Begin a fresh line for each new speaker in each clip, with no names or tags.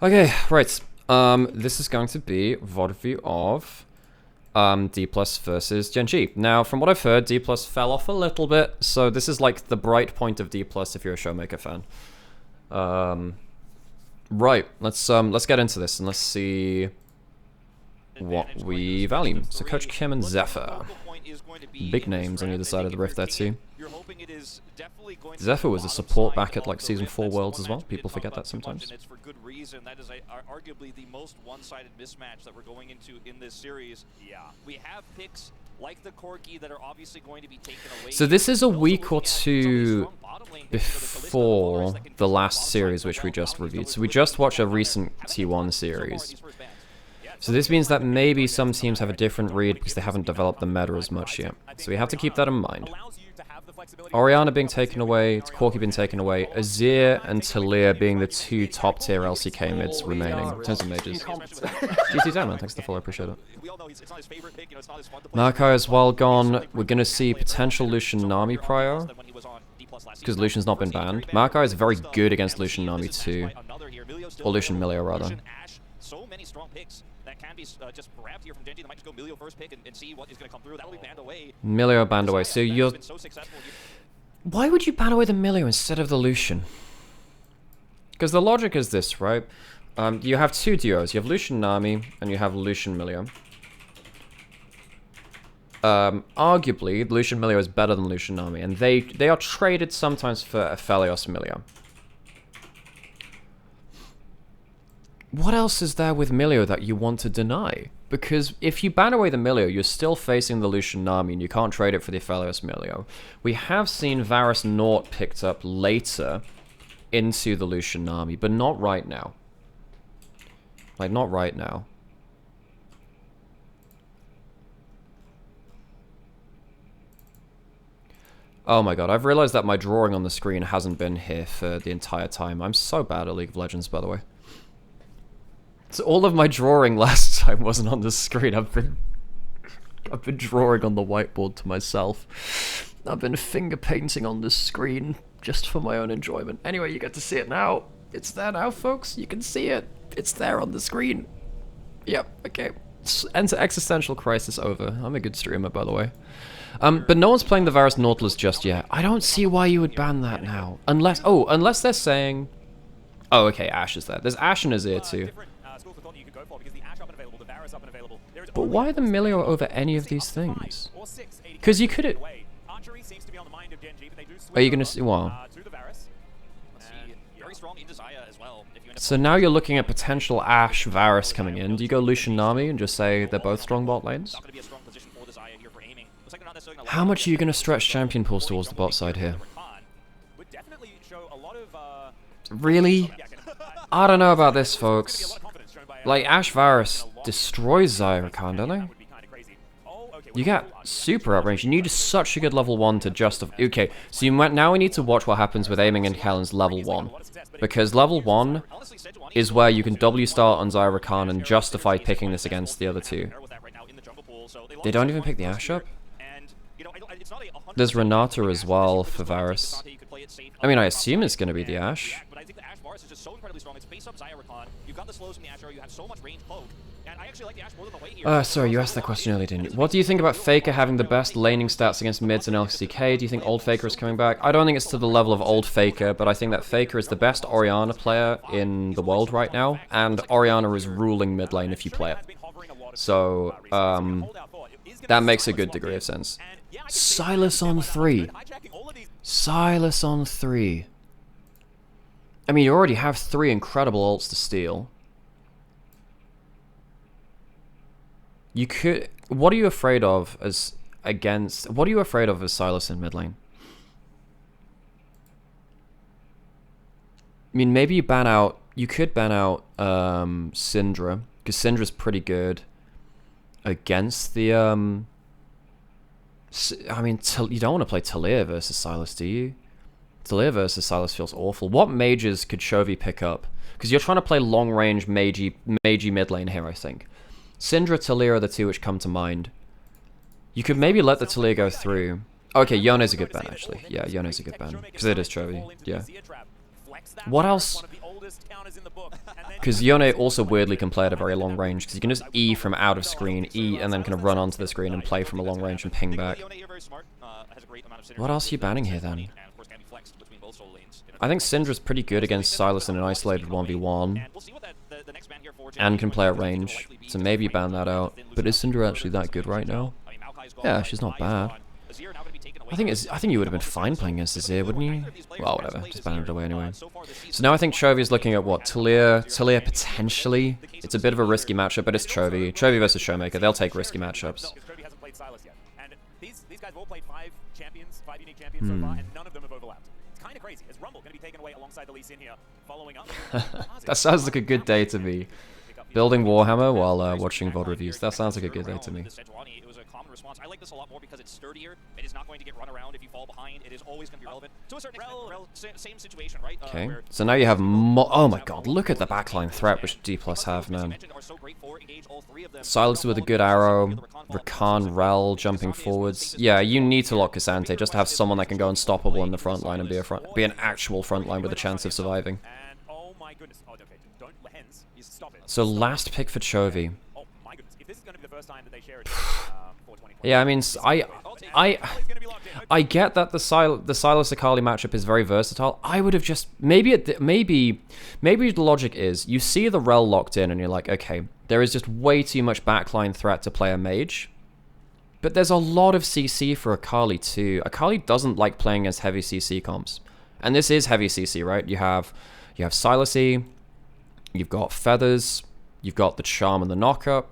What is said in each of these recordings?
Okay, right. This is going to be VOD view of Dplus versus GENG. Now, from what I've heard, Dplus fell off a little bit, so this is like the bright point of Dplus if you're a Showmaker fan. Right, let's get into this and let's see what we value. So Coach Kim and Zephyr. Big names on either side of the rift there too. Zephyr was a support back at like Season 4 Worlds as well. People forget that sometimes.
It's for good reason. That is arguably the most one-sided mismatch that we're going into in this series. Yeah, we have picks like the Corki that are obviously going to be taken away.
So this is a week or two before the last series which we just reviewed. So we just watched a recent T1 series. So this means that maybe some teams have a different read because they haven't developed the meta as much yet. So we have to keep that in mind. Orianna being taken away, Corki being taken away, Azir and Talia being the two top tier LCK mids remaining in terms of majors. GT Diamond, thanks for the follow, appreciate it. Maokai is well gone. We're going to see potential Lucian Nami prio, because Lucian's not been banned. Maokai is very good against Lucian Nami too, or Lucian Milio rather.
So many strong picks that can be just grabbed here from GENG. They might just go Milio first pick and see what is going to come through. That will be banned away.
Milio banned away. So you're... Why would you ban away the Milio instead of the Lucian? Because the logic is this, right? You have two duos. You have Lucian Nami and you have Lucian Milio. Arguably, Lucian Milio is better than Lucian Nami, and they are traded sometimes for Aphelios Milio. What else is there with Milio that you want to deny? Because if you ban away the Milio, you're still facing the Lucian Nami, and you can't trade it for the Aphelios Milio. We have seen Varus Naught picked up later into the Lucian Nami, but not right now. Like, not right now. Oh my god, I've realized that my drawing on the screen hasn't been here for the entire time. I'm so bad at League of Legends, by the way. So all of my drawing last time wasn't on the screen. I've been drawing on the whiteboard to myself. I've been finger painting on the screen just for my own enjoyment. Anyway, you get to see it now. It's there now, folks. You can see it. It's there on the screen. Yep, okay. Enter existential crisis over. I'm a good streamer, by the way. But no one's playing the Varus Nautilus just yet. I don't see why you would ban that now. Unless they're saying... Oh, okay, Ashe is there. There's Ashe and Azir too. But why the Milio over any of these things? Because you could... Are you going to see... Well... So now you're looking at potential Ashe Varus coming in. Do you go Lucian Nami and just say they're both strong bot lanes? How much are you going to stretch champion pools towards the bot side here? Really? I don't know about this, folks. Like, Ashe Varus destroys Zyra Khan, don't they? You get super outranged. You need such a good level 1 to justify... Okay, so now we need to watch what happens with aiming in Kellen's level 1. Because level 1 is where you can W start on Zyra Khan and justify picking this against the other two. They don't even pick the Ashe up? There's Renata as well for Varus. I mean, I assume it's going to be the Ashe. Sorry, you asked that question earlier, didn't you? What do you think about Faker having the best laning stats against mids in LCK? Do you think Old Faker is coming back? I don't think it's to the level of Old Faker, but I think that Faker is the best Orianna player in the world right now, and Orianna is ruling mid lane if you play it. So, that makes a good degree of sense. Sylas on 3. Sylas on 3. I mean, you already have 3 incredible ults to steal. You could... What are you afraid of as against... What are you afraid of as Sylas in mid lane? I mean, maybe you ban out... You could ban out Syndra, because Syndra's pretty good against the... I mean, you don't want to play Talia versus Sylas, do you? Talia versus Sylas feels awful. What mages could Chovy pick up? Because you're trying to play long-range magey mid lane here, I think. Syndra, Talia are the two which come to mind. You could maybe let the Talia go through. Okay, Yone's a good ban, actually. Yeah, Yone's a good ban. Because it is Chovy. Yeah. What else? Because Yone also weirdly can play at a very long range, because you can just E from out of screen, E, and then kind of run onto the screen and play from a long range and ping back. What else are you banning here, then? I think Syndra's pretty good against Sylas in an isolated 1v1, and can play at range, so maybe ban that out. But is Syndra actually that good right now? Yeah, she's not bad. I think you would have been fine playing against Azir, wouldn't you? Well, whatever, just ban it away anyway. So now I think Chovy's looking at what? Talia potentially? It's a bit of a risky matchup, but it's Chovy. Chovy versus Showmaker, they'll take risky matchups.
These guys have all played 5 unique champions so far, and none of them have overlapped. It's kind of crazy. Is Rumble going to be taken away alongside the Lee Sin here, following up?
That sounds like a good day to me. Building Warhammer while watching VOD reviews. That sounds like a good day to me.
It was a common response. I like this a lot more because it's sturdier. It is not going to get run around if you fall behind. It is always going to be relevant. To a certain extent, same situation, right?
Okay. So now you have oh my god, look at the backline threat which Dplus have, man. Silas with a good arrow. Rakan, Rel jumping forwards. Yeah, you need to lock Cassante just to have someone that can go unstoppable in the front line and be an actual front line with a chance of surviving. So last pick for Chovy. Yeah, I mean, I get that the Sylas Akali matchup is very versatile. I would have just maybe the logic is you see the Rel locked in and you're like, okay, there is just way too much backline threat to play a mage. But there's a lot of CC for Akali too. Akali doesn't like playing as heavy CC comps, and this is heavy CC, right? You have Sylas, you've got Feathers, you've got the Charm and the Knockup.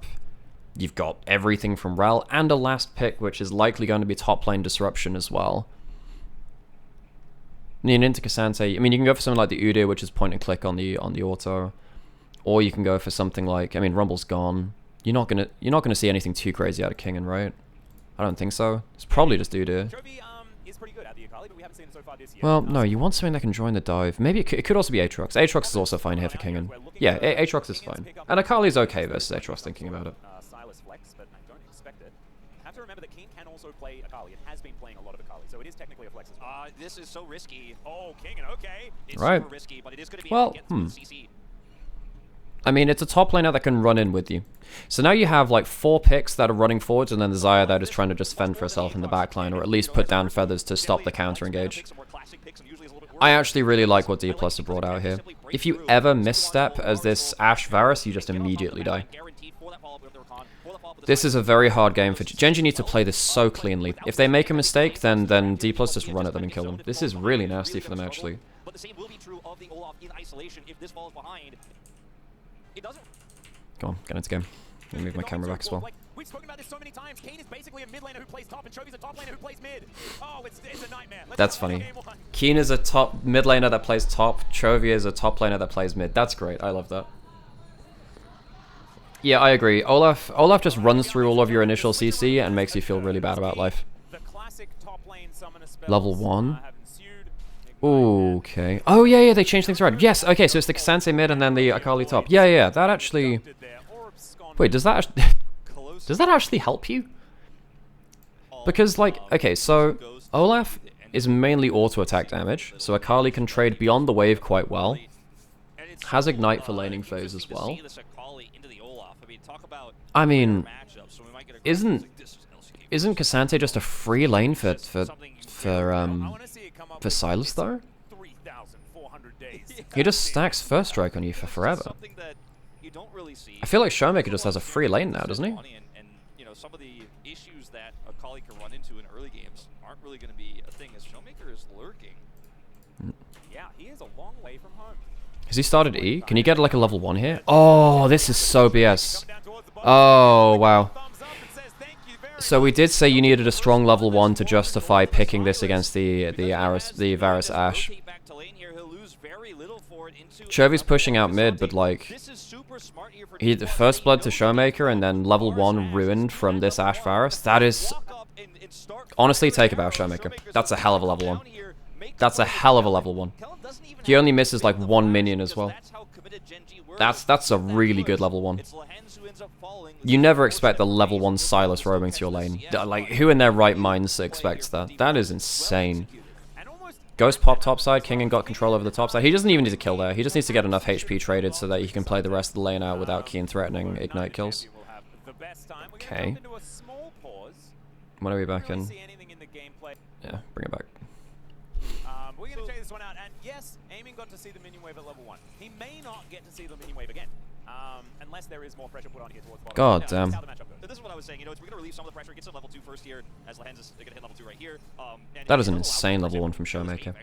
You've got everything from Rel, and a last pick, which is likely going to be top lane disruption as well. Into Cassante, I mean, you can go for something like the Udyr, which is point and click on the auto, or you can go for something like, I mean, Rumble's gone. You're not gonna see anything too crazy out of Kingen, right? I don't think so. It's probably just Udyr. Well, no, you want something that can join the dive. Maybe it could also be Aatrox. Aatrox is also fine here for Kingen. Yeah, Aatrox is fine, and Akali's okay versus Aatrox. Thinking about it.
Remember that King can also play Akali. It has been playing a lot of Akali, so it is technically a flex as well.
This is so risky.
Oh, King, okay.
It's
right.
super risky, but it is going to be
well,
CC.
I mean, it's a top laner that can run in with you. So now you have like 4 picks that are running forwards, and then the Xayah that is trying to just fend for herself in the backline, or at least put down Feathers to stop the counter engage. I actually really like what Dplus have brought out here. If you ever misstep as this Ashe Varus, you just immediately die. This is a very hard game for Genji. Need to play this so cleanly. If they make a mistake, then Dplus just run at them and kill them. This is really nasty for them, actually.
But the same will be true of the Olaf in isolation if this falls behind. It doesn't.
Go on, get into game. Let me move my camera back as well.
We've spoken about this so many times. Kane is basically a mid laner who plays top, and Chovy's a top laner who plays mid. Oh, it's a nightmare. That's
funny. Keen is a top mid laner that plays top. Chovy is a top laner that plays mid. That's great. I love that. Yeah, I agree. Olaf just runs through all of your initial CC and makes you feel really bad about life. Level 1. Okay. Oh, yeah, they changed things around. Yes, okay, so it's the Cassante mid and then the Akali top. Yeah, that actually... Wait, does that actually help you? Because, like, okay, so Olaf is mainly auto-attack damage, so Akali can trade beyond the wave quite well. Has Ignite for laning phase as well. I mean, isn't Cassante just a free lane for Sylas though? He just stacks first strike on you for forever. I feel like Showmaker just has a free lane now, doesn't he?
And you know, some of the issues that Akali can run into in early games aren't really going to be a thing as Showmaker is lurking.
Yeah, he is a long way from home.
Has he started E? Can you get like a level 1 here? Oh, this is so BS. Oh, wow. So we did say you needed a strong level 1 to justify picking this against the Varus Ashe. Chovy's pushing out mid, but like he first blood to Showmaker and then level 1 ruined from this Ashe Varus. That is honestly take about Showmaker. That's a hell of a level 1. That's a hell of a level 1. He only misses like 1 minion as well. That's a really good level 1. You never expect the level 1 Sylas roaming to your lane. Like, who in their right minds expects that? That is insane. Ghost pop topside, Kingen got control over the topside. He doesn't even need to kill there. He just needs to get enough HP traded so that he can play the rest of the lane out without Keen threatening Ignite kills. Okay. When are we back in? Yeah, bring it back.
We're going to check this one out, and yes, Aiming got to see the minion wave at level 1. He may not get to see the minion wave again, unless there is more pressure put on here towards bottom.
God damn.
This is what I was saying, you know, we're going to relieve some of the pressure, get to level 2 first here, as Lehens is going to hit level 2 right here.
That is an insane level 1 from Showmaker.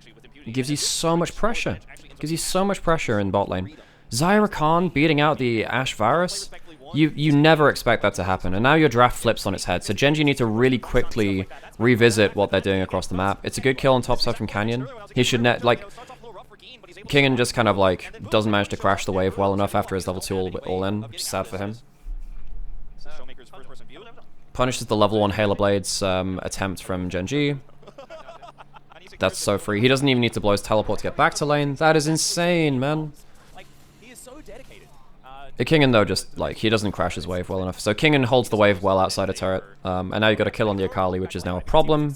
It gives you so much pressure. It gives you so much pressure in bot lane. Zyra Khan beating out the Ashe Varus, you never expect that to happen, and now your draft flips on its head, so Genji need to really quickly revisit what they're doing across the map. It's a good kill on topside from Canyon. He should like... Kingen just kind of like doesn't manage to crash the wave well enough after his level 2 all in, which is sad for him. Punishes the level 1 Halo Blades attempt from Genji. That's so free. He doesn't even need to blow his teleport to get back to lane. That is insane, man. Kingen though just like he doesn't crash his wave well enough. So Kingen holds the wave well outside a turret. And now you got a kill on the Akali, which is now a problem.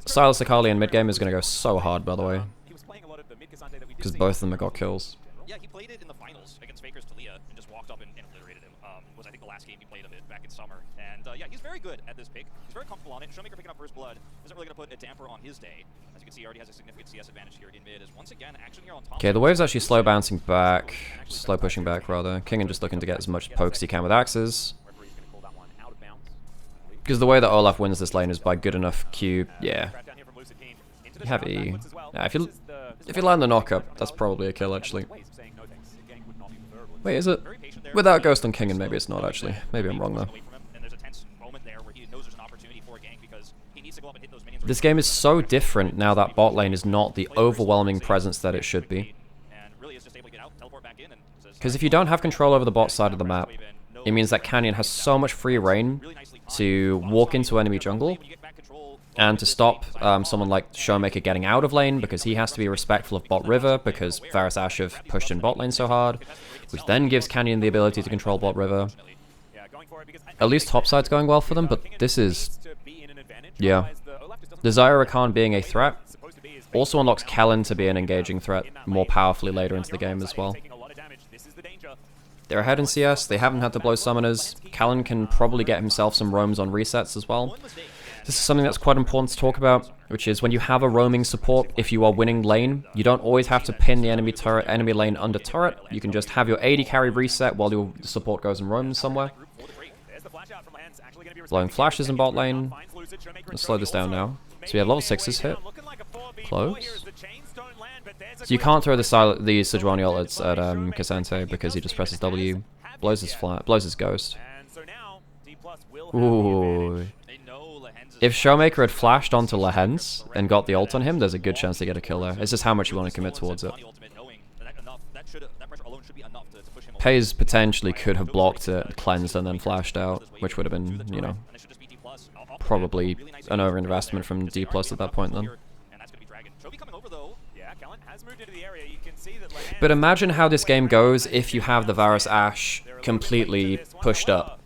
Silas Akali in mid game is gonna go so hard, by the way. Because both of them have got kills.
Yeah, he played it in the finals against Faker's Talia and just walked up and obliterated him. Was I think the last game he played of it back in summer. And yeah, he's very good at this pick. He's very comfortable on it. Showmaker picking up first blood isn't really going to put a damper on his day. As you can see, he already has a significant CS advantage here in mid. Is once again action here on top.
Okay, the wave's actually slow bouncing back. Slow pushing back, rather. Kingen just looking to get as much poke as he can with axes. Because the way that Olaf wins this lane is by good enough Q. Yeah. Heavy. Yeah, if you land the knock-up, that's probably a kill, actually. Wait, is it? Without Ghost on Kingen, maybe it's not, actually. Maybe I'm wrong, though. This game is so different now that bot lane is not the overwhelming presence that it should be. Because if you don't have control over the bot side of the map, it means that Canyon has so much free reign to walk into enemy jungle and to stop someone like Showmaker getting out of lane, because he has to be respectful of bot river because Varus Ashe have pushed in bot lane so hard, which then gives Canyon the ability to control bot river. At least topside's going well for them, but this is... yeah. The Zyra Khan being a threat also unlocks Kellen to be an engaging threat more powerfully later into the game as well. They're ahead in CS, they haven't had to blow summoners. Kellen can probably get himself some roams on resets as well. This is something that's quite important to talk about, which is when you have a roaming support, if you are winning lane, you don't always have to pin the enemy lane under turret. You can just have your AD carry reset while your support goes and roams somewhere. Blowing flashes in bot lane. Let's slow this down now. So we have level 6s hit. Close. So you can't throw the Sejuani ult at Cassante because he just presses W, blows his ghost. Ooh. If Showmaker had flashed onto Lehens and got the ult on him, there's a good chance to get a kill there. It's just how much you want to commit towards it. Pays potentially could have blocked it, cleansed, and then flashed out, which would have been, you know, probably an overinvestment from Dplus at that point then. But imagine how this game goes if you have the Varus Ashe completely pushed up.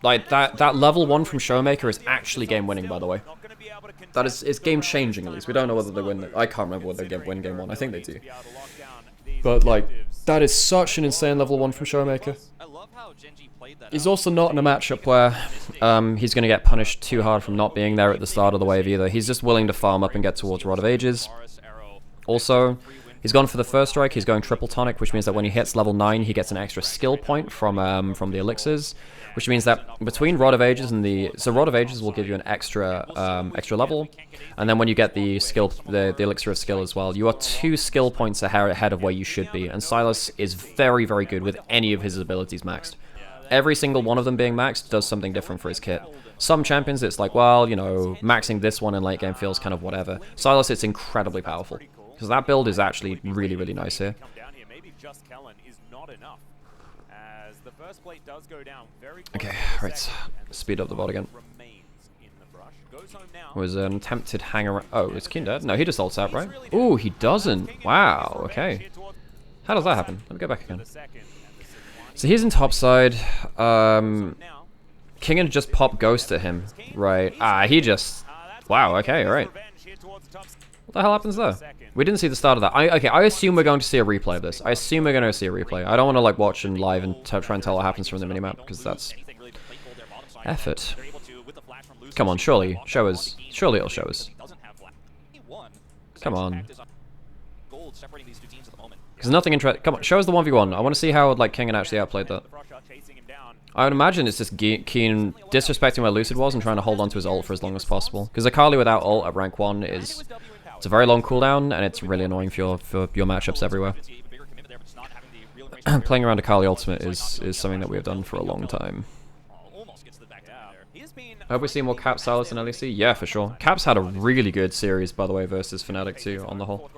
Like, that level 1 from Showmaker is actually game-winning, by the way. That is, it's game-changing, at least. We don't know whether they win. I can't remember whether they win game 1. I think they do. But, like, that is such an insane level 1 from Showmaker. He's also not in a matchup where he's going to get punished too hard from not being there at the start of the wave either. He's just willing to farm up and get towards Rod of Ages. Also, he's gone for the first strike. He's going triple tonic, which means that when he hits level 9, he gets an extra skill point from the elixirs, which means that between Rod of Ages and so Rod of Ages will give you an extra level, and then when you get the skill, the elixir of skill as well, you are 2 skill points ahead of where you should be. And Silas is very, very good with any of his abilities maxed. Every single one of them being maxed does something different for his kit. Some champions, it's like, well, you know, maxing this one in late game feels kind of whatever. Silas, it's incredibly powerful. Because that build is actually really, really nice here. Okay, right. Speed up the bot again. Was an attempted hang around. Oh, is Keen dead? No, he just ults out, right? Ooh, he doesn't. Wow, okay. How does that happen? Let me go back again. So he's in topside. Kingen just pop ghost at him. Right. Ah, he just Wow, okay, alright. What the hell happens there? We didn't see the start of that. Okay, I assume we're going to see a replay of this. I assume we're going to see a replay. I don't want to like watch and live and try and tell what happens from the minimap, because that's effort. Come on, surely, show us. Surely it'll show us. Come on. Because nothing interesting. Come on, show us the 1v1. I want to see how like King actually outplayed that. I would imagine it's just Keen disrespecting where Lucid was and trying to hold on to his ult for as long as possible. Because Akali without ult at rank 1 is... It's a very long cooldown, and it's really annoying for your matchups everywhere. Playing around Akali ultimate is something that we have done for a long time. I hope we see more Cap, Silas, and LEC. Yeah, for sure. Cap's had a really good series, by the way, versus Fnatic too, on the whole.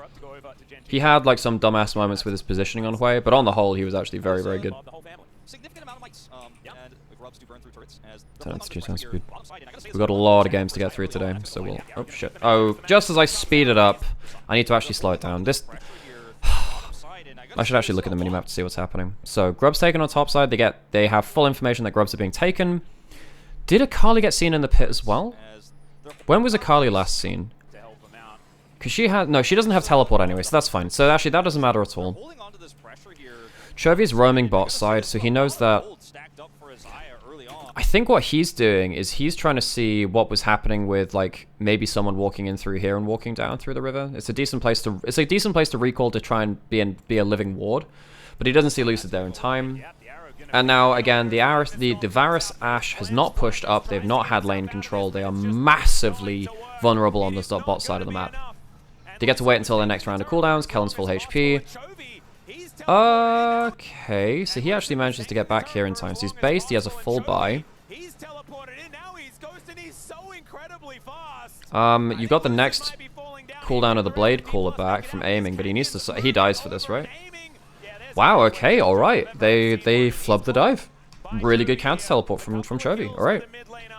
He had like some dumbass moments with his positioning on Hwei, but on the whole, he was actually very, very good. Sounds good. We've got a lot of games to get through today, so we'll... Oh, shit. Oh, just as I speed it up, I need to actually slow it down. This... I should actually look at the minimap to see what's happening. So, Grub's taken on top side. They have full information that Grubs are being taken. Did Akali get seen in the pit as well? When was Akali last seen? Because she had... No, she doesn't have teleport anyway, so that's fine. So, actually, that doesn't matter at all. Chovy's roaming bot side, so he knows that... I think what he's doing is he's trying to see what was happening with like maybe someone walking in through here and walking down through the river. It's a decent place to recall to try and be a living ward, but he doesn't see Lucid there in time. And now again, the Varus Ashe has not pushed up. They've not had lane control. They are massively vulnerable on the bot side of the map. They get to wait until their next round of cooldowns. Kellen's full HP. Okay, so he actually manages to get back here in time. So he's based, he has a full buy. You've got the next cooldown of the Blade Caller back from aiming, but he needs to... He dies for this, right? Wow, okay, alright. They flubbed the dive. Really good counter teleport from Chovy, alright.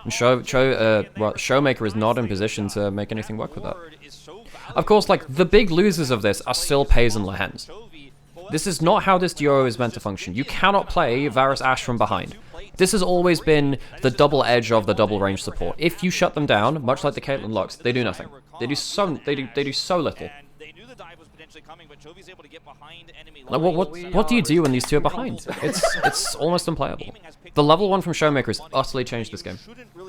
And Showmaker is not in position to make anything work with that. Of course, like, the big losers of this are still Pays and Lehens. This is not how this duo is meant to function. You cannot play Varus Ashe from behind. This has always been the double edge of the double range support. If you shut them down, much like the Caitlyn Lux, they do nothing. They do so little. Like, what do you do when these two are behind? It's almost unplayable. The level 1 from Showmaker has utterly changed this game.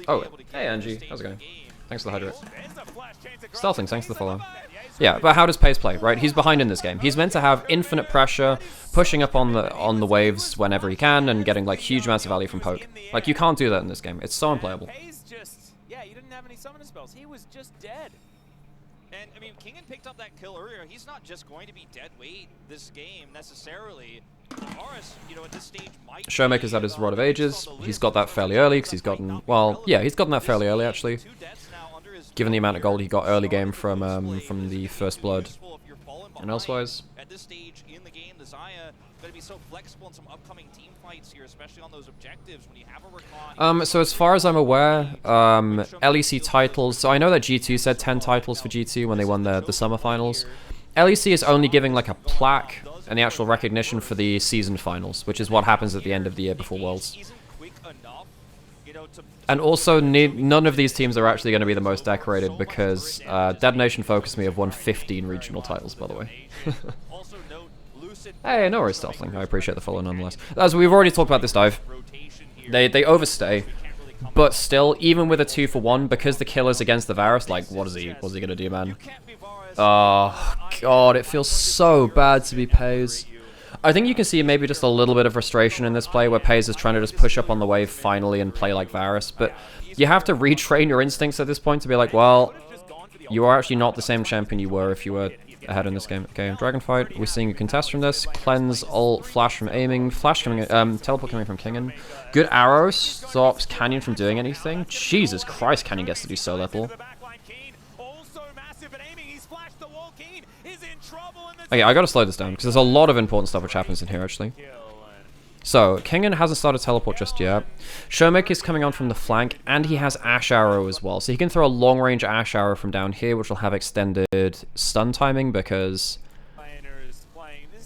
Oh, hey Angie, how's it going? Thanks for the hydrate. Stealthing, thanks for the follow. Yeah, but how does Pays play, right? He's behind in this game. He's meant to have infinite pressure, pushing up on the waves whenever he can, and getting like huge amounts of value from poke. Like, you can't do that in this game. It's so unplayable.
Yeah, he didn't have any summoner spells. He was just dead.
And I mean, Kingen picked up that kill earlier. He's not just going to be dead weight this game necessarily. Varus, you know, at this stage might...
Showmaker's at his Rod of Ages. He's got that fairly early because he's gotten... Well, yeah, he's gotten that fairly early actually. Given the amount of gold he got early game from the First Blood and elsewise.
At this stage in the game, the Xayah going to be so flexible in some upcoming team fights here, especially on those objectives when you have a recon.
So as far as I'm aware, LEC titles. So I know that G2 said 10 titles for G2 when they won the summer finals. LEC is only giving like a plaque and the actual recognition for the season finals, which is what happens at the end of the year before Worlds. And also, none of these teams are actually going to be the most decorated because Dead Nation Focus Me have won 15 regional titles, by the way. Hey, no worries, Stealthling. I appreciate the follow nonetheless. As we've already talked about this dive, they overstay, but still, even with a 2-for-1, because the killer's against the Varus, like, what's he going to do, man? Oh, God, it feels so bad to be Pays. I think you can see maybe just a little bit of frustration in this play where Pays is trying to just push up on the wave finally and play like Varus, but you have to retrain your instincts at this point to be like, well, you are actually not the same champion you were if you were ahead in this game. Okay, Dragon Fight, we're seeing a contest from this. Cleanse, ult, flash from aiming, flash coming, teleport coming from Kingen. Good arrow stops Canyon from doing anything. Jesus Christ, Canyon gets to do so little. Okay, I gotta slow this down, because there's a lot of important stuff which happens in here, actually. So, Kingen hasn't started teleport just yet. Showmaker is coming on from the flank, and he has Ashe Arrow as well. So he can throw a long-range Ashe Arrow from down here, which will have extended stun timing, because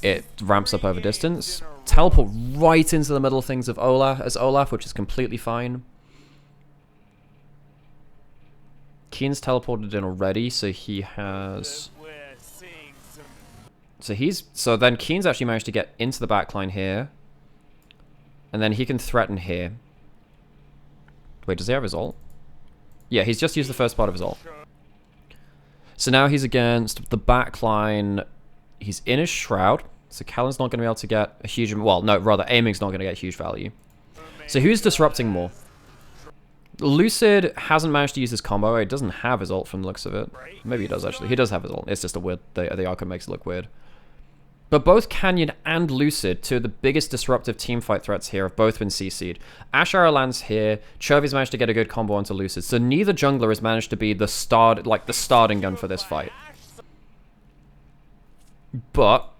it ramps up over distance. Teleport right into the middle of things of Olaf, which is completely fine. Keen's teleported in already, so he has... So then Keen's actually managed to get into the backline here. And then he can threaten here. Wait, does he have his ult? Yeah, he's just used the first part of his ult. So now he's against the backline. He's in his Shroud. So Callan's not going to be able to get a huge... Well, no, rather, Aiming's not going to get huge value. So who's disrupting more? Lucid hasn't managed to use his combo. He doesn't have his ult from the looks of it. Maybe he does, actually. He does have his ult. It's just a weird... The icon makes it look weird. But both Canyon and Lucid, two of the biggest disruptive teamfight threats here, have both been CC'd. Ash Arrow lands here. Chovey's managed to get a good combo onto Lucid. So neither jungler has managed to be the starting gun for this fight. But,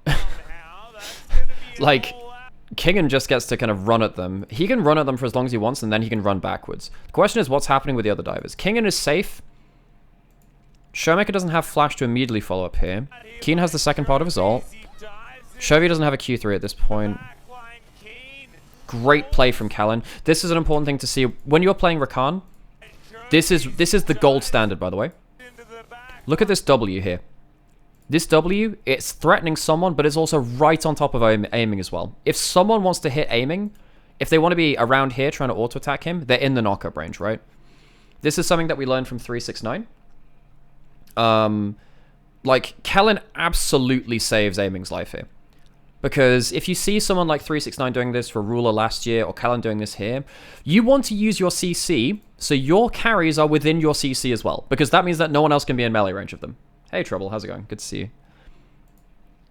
like, Kingen just gets to kind of run at them. He can run at them for as long as he wants, and then he can run backwards. The question is, what's happening with the other divers? Kingen is safe. Showmaker doesn't have flash to immediately follow up here. Keen has the second part of his ult. Chovey doesn't have a Q3 at this point. Great play from Callan. This is an important thing to see. When you're playing Rakan, this is the gold standard, by the way. Look at this W here. This W, it's threatening someone, but it's also right on top of aiming as well. If someone wants to hit aiming, if they want to be around here trying to auto-attack him, they're in the knockup range, right? This is something that we learned from 369. Like, Callan absolutely saves aiming's life here. Because if you see someone like 369 doing this for Ruler last year, or Callan doing this here, you want to use your CC, so your carries are within your CC as well. Because that means that no one else can be in melee range of them. Hey, Trouble, how's it going? Good to see you.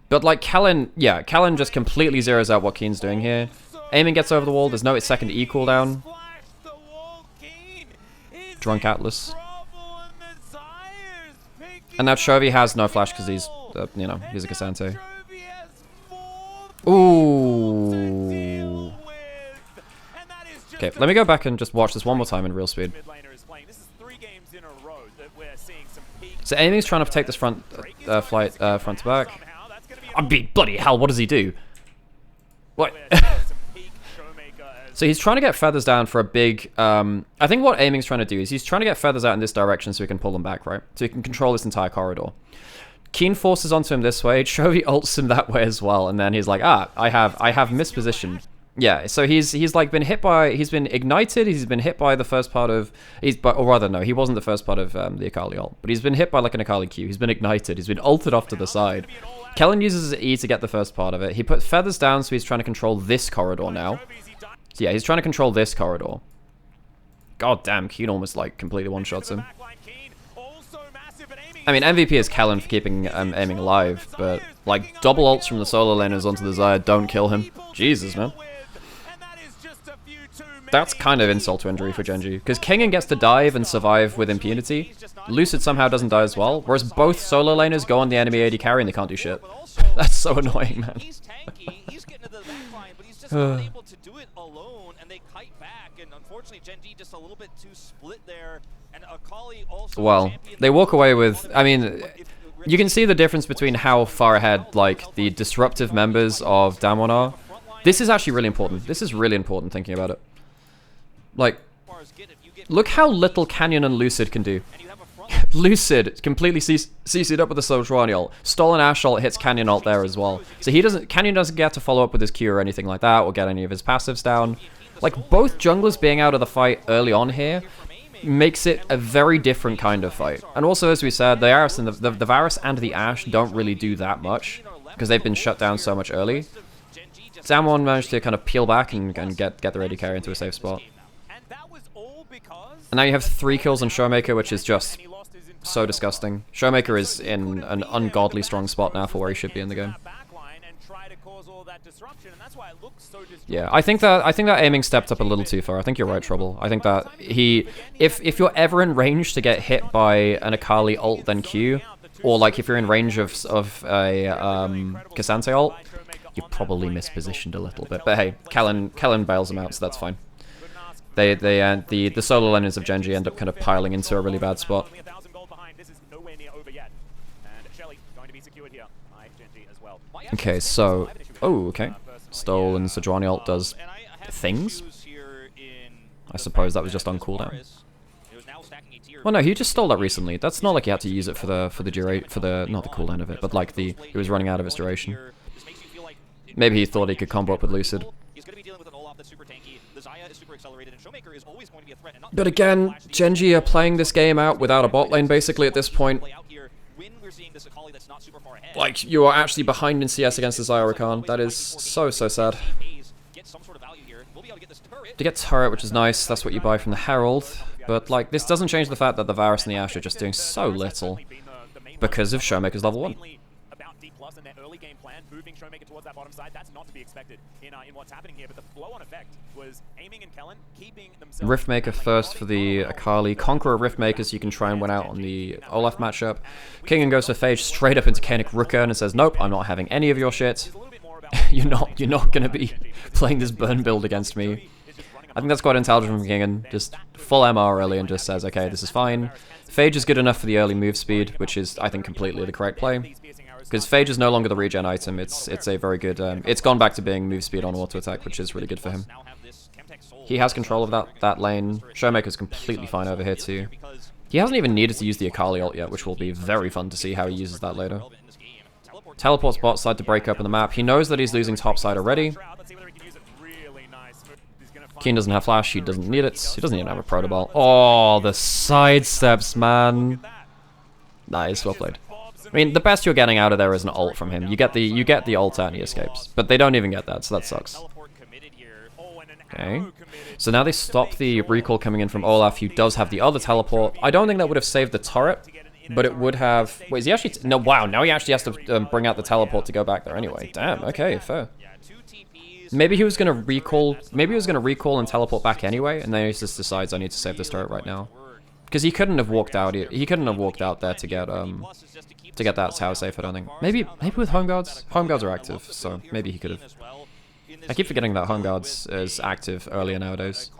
But, like, Callan, yeah, Callan just completely zeroes out what Keen's doing here. Aiming gets over the wall, there's no second E cooldown. Drunk Atlas. And now Chovey has no flash because he's, you know, he's a Cassante. Ooh. Okay, let me go back and just watch this one more time in real speed. So Amy's trying to take this front front to back. Bloody hell, what does he do? What? So he's trying to get feathers down for a big... I think what Aiming's trying to do is he's trying to get feathers out in this direction so he can pull them back, right? So he can control this entire corridor. Keen forces onto him this way. Chovey ults him that way as well, and then he's like, I have mispositioned. Yeah, so he's like been hit by... He's been ignited. He's been hit by the first part of... Or rather, no, he wasn't the first part of the Akali ult, but he's been hit by like an Akali Q. He's been ignited. He's been ulted off to the side. Kellen uses his E to get the first part of it. He put feathers down, so he's trying to control this corridor now. So yeah, he's trying to control this corridor. God damn, Keen almost like completely one-shots him. I mean, MVP is Callan for keeping aiming alive, but like double ults from the solo laners onto the Xayah don't kill him. Jesus, man. That's kind of insult to injury for Genji, because Kingen gets to dive and survive with impunity. Lucid somehow doesn't die as well, whereas both solo laners go on the enemy AD carry and they can't do shit. That's so annoying, man.
He's tanky, he's getting to the back line, but he's just unable to do it alone, and they kite back, and unfortunately Genji just a little bit too split there, and Akali also...
Well, they walk away with... I mean, you can see the difference between how far ahead, like, the disruptive members of Damwon are. This is actually really important. This is really important, thinking about it. Like, look how little Canyon and Lucid can do. Lucid completely CC'd up with the Sojuani ult. Stolen Ash ult hits Canyon ult there as well. So Canyon doesn't get to follow up with his Q or anything like that, or get any of his passives down. Like, both junglers being out of the fight early on here makes it a very different kind of fight. And also, as we said, the Varus and the Varus and the Ashe don't really do that much, because they've been shut down so much early. Damwon managed to kind of peel back and get the ready carry into a safe spot. And now you have 3 kills on Showmaker, which is just so disgusting. Showmaker is in an ungodly strong spot now for where he should be in the game. Yeah, I think that aiming stepped up a little too far. I think you're right, Trouble. I think that if you're ever in range to get hit by an Akali ult then Q, or like if you're in range of a Cassante ult, you're probably mispositioned a little bit. But hey, Kellen bails him out, so that's fine. The solo laners of Genji end up kind of piling into a really bad spot. Okay, so... Oh, okay. Stolen Sejuani ult does things. I suppose that was just on cooldown. Well, no, he just stole that recently. That's not like he had to use it for the not the cooldown of it, but like it was running out of its duration. Maybe he thought he could combo up with Lucid.
He's going to be dealing with an Olaf that's super tanky. The Xayah is super accelerated, and Showmaker is always going to be a threat.
But again, GENG are playing this game out without a bot lane basically at this point. Like, you are actually behind in CS against the Xayah Rakan. That is so sad. To get turret, which is nice, that's what you buy from the Herald. But like, this doesn't change the fact that the Varus and the Ashe are just doing so little because of Showmaker's level 1.
About Dplus and their early game plan, moving Showmaker towards that bottom side, that's not to be expected in what's happening here. But the flow-on effect was aiming and Kellen keeping themselves.
Riftmaker first for the Akali. Conqueror Riftmaker so you can try and win out on the Olaf matchup. Kingen goes for Phage straight up into Kanik Ruka and says, nope, I'm not having any of your shit. you're not gonna be playing this burn build against me. I think that's quite intelligent from Kingen. Just full MR early and just says, okay, this is fine. Phage is good enough for the early move speed, which is, I think, completely the correct play. Because Phage is no longer the regen item, it's a very good, it's gone back to being move speed on auto attack, which is really good for him. He has control of that lane. Showmaker's completely fine over here too. He hasn't even needed to use the Akali ult yet, which will be very fun to see how he uses that later. Teleports bot side to break up in the map. He knows that he's losing top side already. Keen doesn't have flash, he doesn't need it. He doesn't even have a protoball. Oh, the sidesteps, man. Nice, well played. I mean, the best you're getting out of there is an ult from him. You get the ult out and he escapes. But they don't even get that, so that sucks. Okay. So now they stop the recall coming in from Olaf, who does have the other teleport. I don't think that would have saved the turret, but it would have... Wait, is he actually... No, wow, now he actually has to bring out the teleport to go back there anyway. Damn, okay, fair. Maybe he was going to recall... Maybe he was going to recall and teleport back anyway, and then he just decides I need to save this turret right now. Because he couldn't have walked out... He couldn't have walked out there to get that tower safe, I don't think. Maybe with home guards? Home guards are active, so maybe he could have. I keep forgetting that home guards is active earlier nowadays.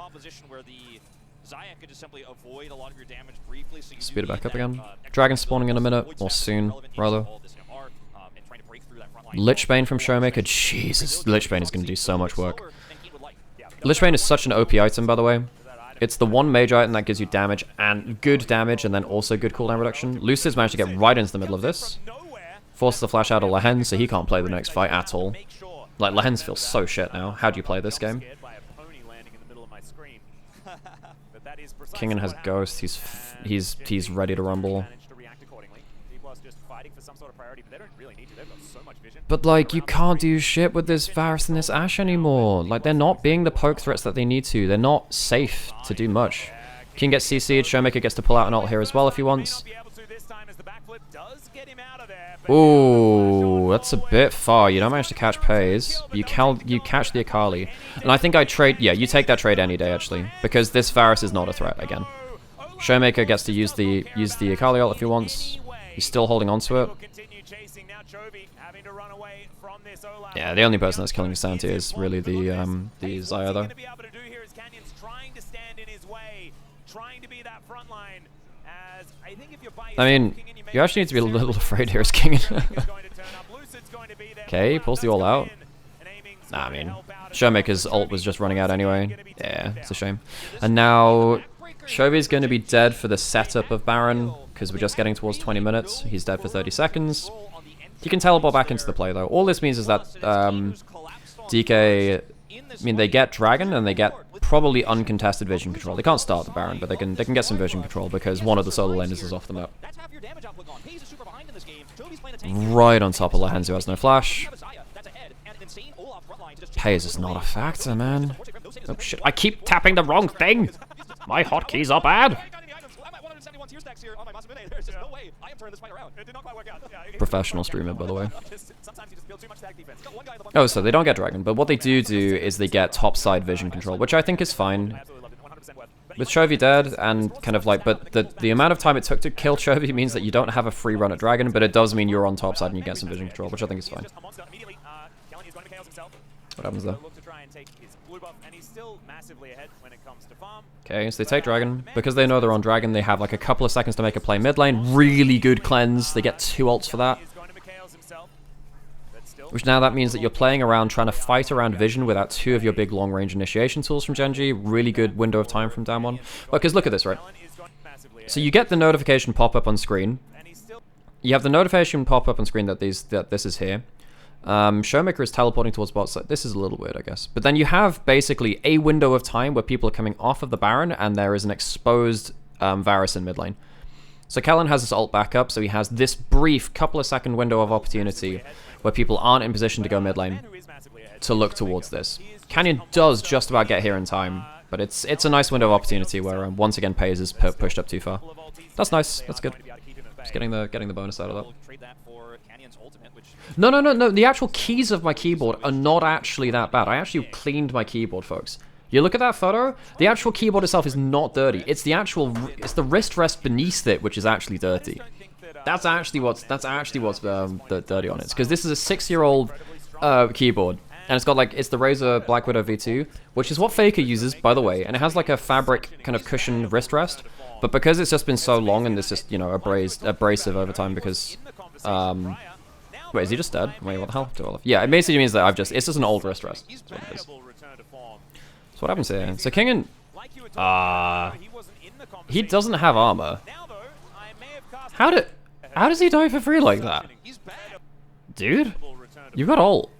Speed it back up again. Dragon spawning in a minute, or soon, rather. Lichbane from Showmaker. Jesus, Lichbane is going to do so much work. Lichbane is such an OP item, by the way. It's the one major item that gives you damage, and good damage, and then also good cooldown reduction. Lucid's managed to get right into the middle of this. Forces the flash out of Lehens, so he can't play the next fight at all. Like, Lehens feels so shit now. How do you play this game? Kingen has Ghost. He's ready to rumble. But like, you can't do shit with this Varus and this Ashe anymore. Like, they're not being the poke threats that they need to. They're not safe to do much. King gets CC'd. Showmaker gets to pull out an ult here as well if he wants. Ooh, that's a bit far. You don't manage to catch Pays. You catch the Akali. And I think I trade... Yeah, you take that trade any day, actually. Because this Varus is not a threat, again. Showmaker gets to use the Akali ult if he wants. He's still holding on to it. Yeah, the only person that's killing Santi is really the Xayah, though. I mean, you actually need to be a little afraid here as King. Okay, he pulls the all out. Nah, I mean, Showmaker's ult was just running out anyway. Yeah, it's a shame. And now, Shovi's going to be dead for the setup of Baron, because we're just getting towards 20 minutes. He's dead for 30 seconds. He can teleport back into the play, though. All this means is that DK... I mean, they get Dragon, and they get probably uncontested vision control. They can't start the Baron, but they can get some vision control, because one of the solo laners is off the map. Right on top of Lehens, who has no flash. Pays is not a factor, man. Oh shit, I keep tapping the wrong thing! My hotkeys are bad! Professional streamer, by the way. Oh, so they don't get Dragon, but what they do is they get topside vision control, which I think is fine. With Chovy dead, and kind of like, but the amount of time it took to kill Chovy means that you don't have a free run at Dragon, but it does mean you're on topside and you get some vision control, which I think is fine. What happens there? Okay, so they take Dragon. Because they know they're on Dragon, they have like a couple of seconds to make a play mid lane. Really good cleanse. They get 2 ults for that. Which now that means that you're playing around, trying to fight around vision without 2 of your big long-range initiation tools from GENG. Really good window of time from Damwon. Well, because look at this, right? So you get the notification pop up on screen. You have the notification pop up on screen that this is here. Showmaker is teleporting towards bot side. This is a little weird, I guess. But then you have basically a window of time where people are coming off of the Baron, and there is an exposed Varus in mid lane. So Kellen has his ult back up, so he has this brief couple of second window of opportunity where people aren't in position to go mid lane to look towards this. Canyon does just about get here in time, but it's a nice window of opportunity where once again Pays is pushed up too far. That's nice. That's good. Just getting the bonus out of that. No. The actual keys of my keyboard are not actually that bad. I actually cleaned my keyboard, folks. You look at that photo, the actual keyboard itself is not dirty. It's the wrist rest beneath it which is actually dirty. That's actually what's dirty on it. Because this is a 6-year-old keyboard, and it's got it's the Razer Black Widow V2, which is what Faker uses, by the way, and it has like a fabric kind of cushioned wrist rest. But because it's just been so long and it's just abrasive over time because wait, is he just dead? Wait, what the hell? Yeah, it basically means that it's just an old wrist rest. That's what it is. So what happens here? So Kingen, he doesn't have armor. How does he die for free like that? Dude, you've got ult.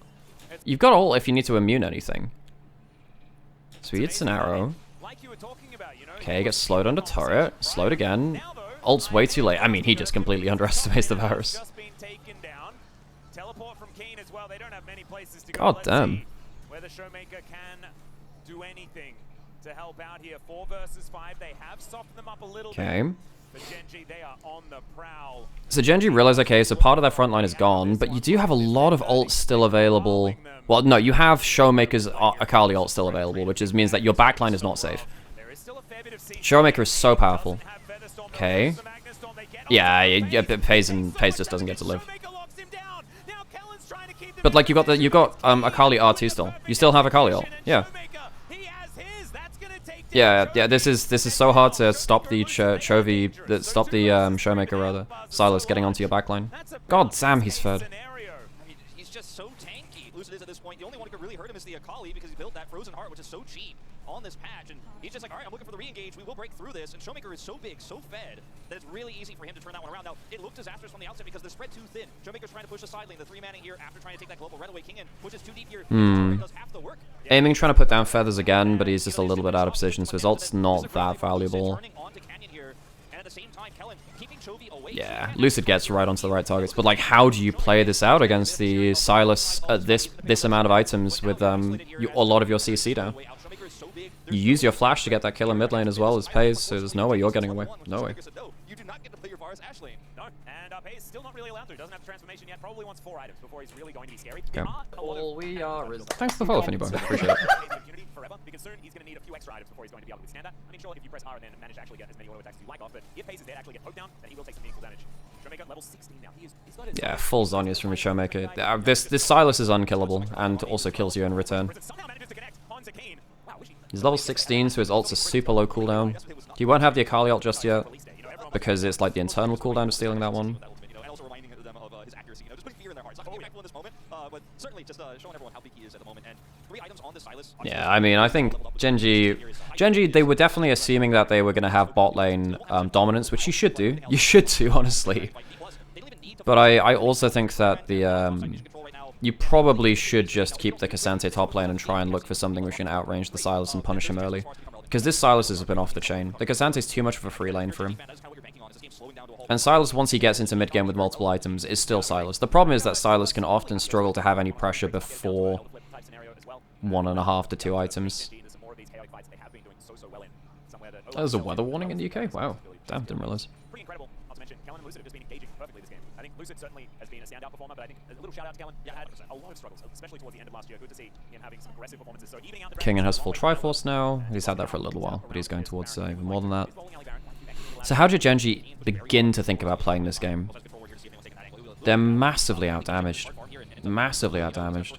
You've got ult if you need to immune anything. Sweet, it's an arrow. Okay, gets slowed under turret. Slowed again. Ult's way too late. I mean, he just completely underestimates the Varus. God damn.
Whether Showmaker can do anything to help out here. 4 versus 5. They have softened them up a little bit. But GENG, they are on the prowl.
So GENG realize, okay, so part of their front line is gone, but you do have a lot of ults still available. Well, no, you have Showmaker's Akali ult still available, which means that your backline is not safe. Showmaker is so powerful. Okay. Yeah, Pays just doesn't get to live. But like you got Akali R2 still. You still have Akali ult. Yeah. Yeah. This is so hard to stop the Showmaker rather. Silas getting onto your backline. God damn, he's fed.
He's just so tanky. Lucid is at this point. The only one who could really hurt him is the Akali because he built that Frozen Heart, which is so cheap on this patch, and he's just like, all right, I'm looking for the re-engage. We will break through this, and Showmaker is so big, so fed, that it's really easy for him to turn that one around. Now, it looked disastrous from the outset because the spread too thin. Showmaker's trying to push the side lane, the 3-manning here after trying to take that global right away. Kingen pushes too deep here. Does half the work.
Aiming, trying to put down feathers again, but he's just a little bit out of position, so his ult's not that valuable. Yeah, Lucid gets right onto the right targets, but like, how do you play this out against the Silas at this amount of items with a lot of your CC down? You use your flash to get that kill in mid lane as well as Pays, so there's no way you're getting away. No way.
You do not get to play your Varus Ashe lane.
No, and Pays still not really allowed to. Doesn't have the transformation yet. Probably wants 4 items before he's really going to be scary.
Okay.
All we are is...
Thanks for the follow, Finny Boy. Appreciate it.
Forever, because soon he's going to need a few extra items before he's going to be able to withstand that. I mean, sure, if you press R and then manage to actually get as many auto attacks as you like off, but if Pays is there to actually get poked down, then he will take some meaningful damage. Showmaker level 16 now. He's got his...
Yeah, full Zhonya's from a Showmaker. This Silas is unkillable and also kills you in return. He's level 16, so his ult's a super low cooldown. He won't have the Akali ult just yet, because it's like the internal cooldown of stealing that one. Yeah, I mean, I think GENG, they were definitely assuming that they were going to have bot lane dominance, which you should do. You should do, honestly. But I also think that you probably should just keep the Cassante top lane and try and look for something which can outrange the Silas and punish him early. Because this Silas has been off the chain. The Cassante's too much of a free lane for him. And Silas, once he gets into mid-game with multiple items, is still Silas. The problem is that Silas can often struggle to have any pressure before 1.5 to 2 items. Oh, there's a weather warning in the UK? Wow. Damn, didn't realize.
Pretty incredible. Not to mention, Kellen and Lucid have just been engaging perfectly this game. I think Lucid certainly has been a standout performer, but I think a little shout out to Kellen. Yeah, had a lot of struggles, especially towards the end of last year. Good to see him having some aggressive performances. So evening out the
Kingen has full Triforce now. He's had that for a little while, but he's going towards even more than that. So how did GENG begin to think about playing this game? They're massively outdamaged. Massively outdamaged.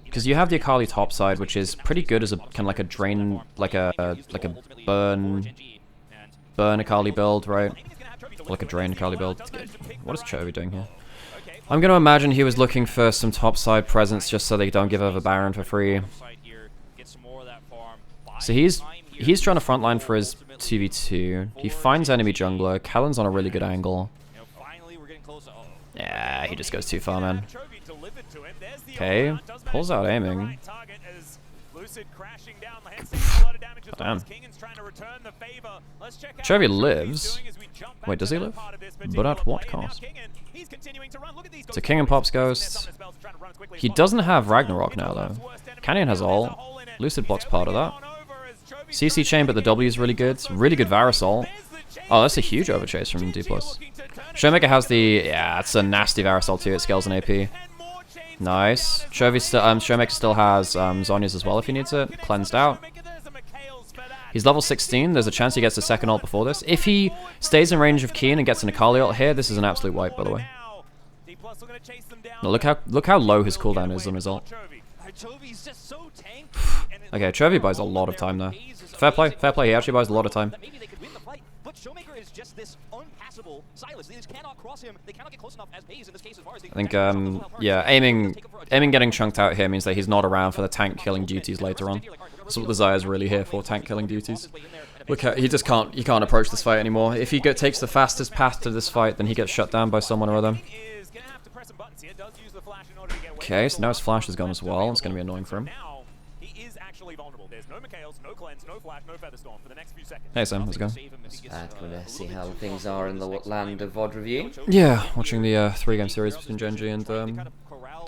Because you have the Akali top side, which is pretty good as a kind of like a drain, like a burn Akali build, right? Like a drain Akali build. What is Chovy doing here? I'm going to imagine he was looking for some top side presence just so they don't give over Baron for free. So he's trying to frontline for his 2v2. He finds enemy jungler. Callan's on a really good angle.
Finally, we're getting close. Oh.
Yeah, he just goes too far, man. Okay, pulls out aiming. Damn. Chovy lives. Wait, does he live? But at what cost? So King and Pops Ghost. He doesn't have Ragnarok now, though. Canyon has ult. Lucid Block's part of that. CC Chain, but the W is really good. Really good Varus ult. Oh, that's a huge overchase from Dplus. Showmaker has the... Yeah, it's a nasty Varus ult too. It scales an AP. Nice. Showmaker still has Zhonya's as well if he needs it. Cleansed out. He's level 16. There's a chance he gets a second ult before this. If he stays in range of Keen and gets an Akali ult here, this is an absolute wipe, by the way. Now look how low his cooldown is on his ult. Okay, Chovy buys a lot of time there. Fair play, fair play. He actually buys a lot of time. I think, yeah, aiming getting chunked out here means that he's not around for the tank killing duties later on. That's what the Zaya's really here for, tank killing duties. Look at, he can't approach this fight anymore. If he takes the fastest path to this fight, then he gets shut down by someone or other. Okay, so now his flash is gone as well. It's going to be annoying for him. Hey Sam, how's it going?
Gonna see how things are in the land of VOD review.
Yeah, watching the 3-game series between GENG and
I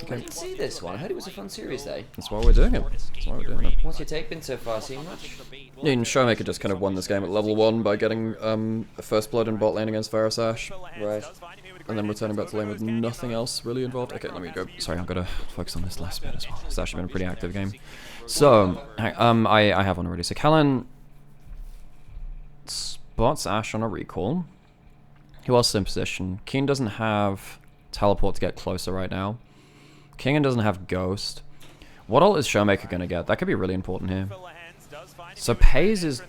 didn't see this one. I heard it was a fun series though.
That's why we're doing it. That's why we're doing it.
What's your take been so far? Seen much?
I mean, Showmaker just kind of won this game at level 1 by getting a first blood in bot lane against Varus Ashe.
Right.
And then returning back to lane with nothing else really involved. Okay, let me go. Sorry, I've got to focus on this last bit as well. It's actually been a pretty active game. So, I have one already. So Callan spots Ashe on a recall. He was in position. Keen doesn't have teleport to get closer right now. Kingen doesn't have Ghost. What ult is Showmaker going to get? That could be really important here. So Paze is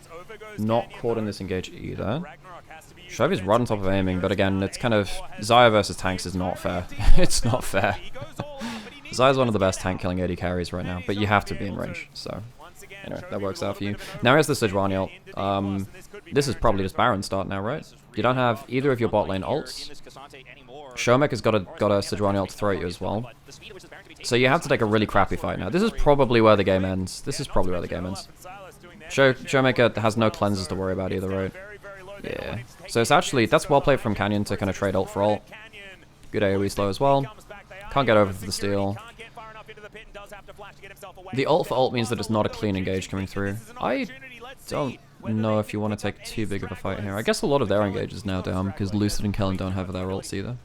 not caught in this engage either. Shovy's right on top of aiming, but again, it's kind of... Xayah versus tanks is not fair. It's not fair. Xayah's one of the best tank killing AD carries right now, but you have to be in range, so... Anyway, that works out for you. Now he has the Sejuani ult. This is probably just Baron start now, right? You don't have either of your bot lane ults. Showmaker's got a Sejuani ult to throw at you as well. So you have to take a really crappy fight now. This is probably where the game ends. Showmaker has no cleanses to worry about either, right? Yeah. So it's actually, that's well played from Canyon to kind of trade ult for ult. Good AoE slow as well. Can't get over for the steal. The ult for ult means that it's not a clean engage coming through. I don't know if you want to take too big of a fight here. I guess a lot of their engages now down because Lucid and Kellen don't have their ults either.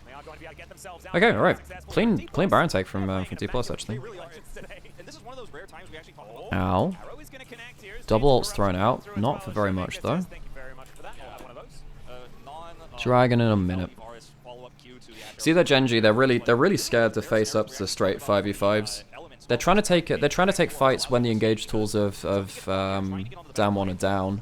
Okay, alright. Clean Baron take from Dplus actually. Ow. Double ult's thrown out. Not for very much though. Dragon in a minute. See that GENG, they're really scared to face up to straight 5v5s. They're trying to take fights when the engage tools of down one are down.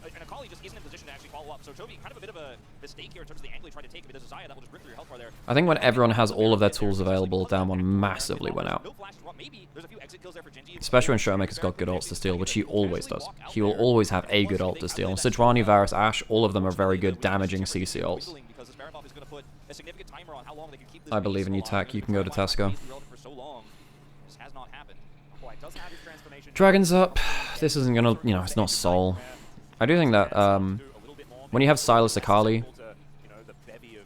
I think when everyone has all of their tools available, down one massively went out. Especially when Showmaker's got good ults to steal, which he always does. He will always have a good ult to steal. Sejuani, Varus, Ashe, all of them are very good damaging CC ults. I believe in you, Tak. You can go to Tesco. Dragon's up. This isn't gonna, you know, it's not Soul. I do think that when you have Silas Akali,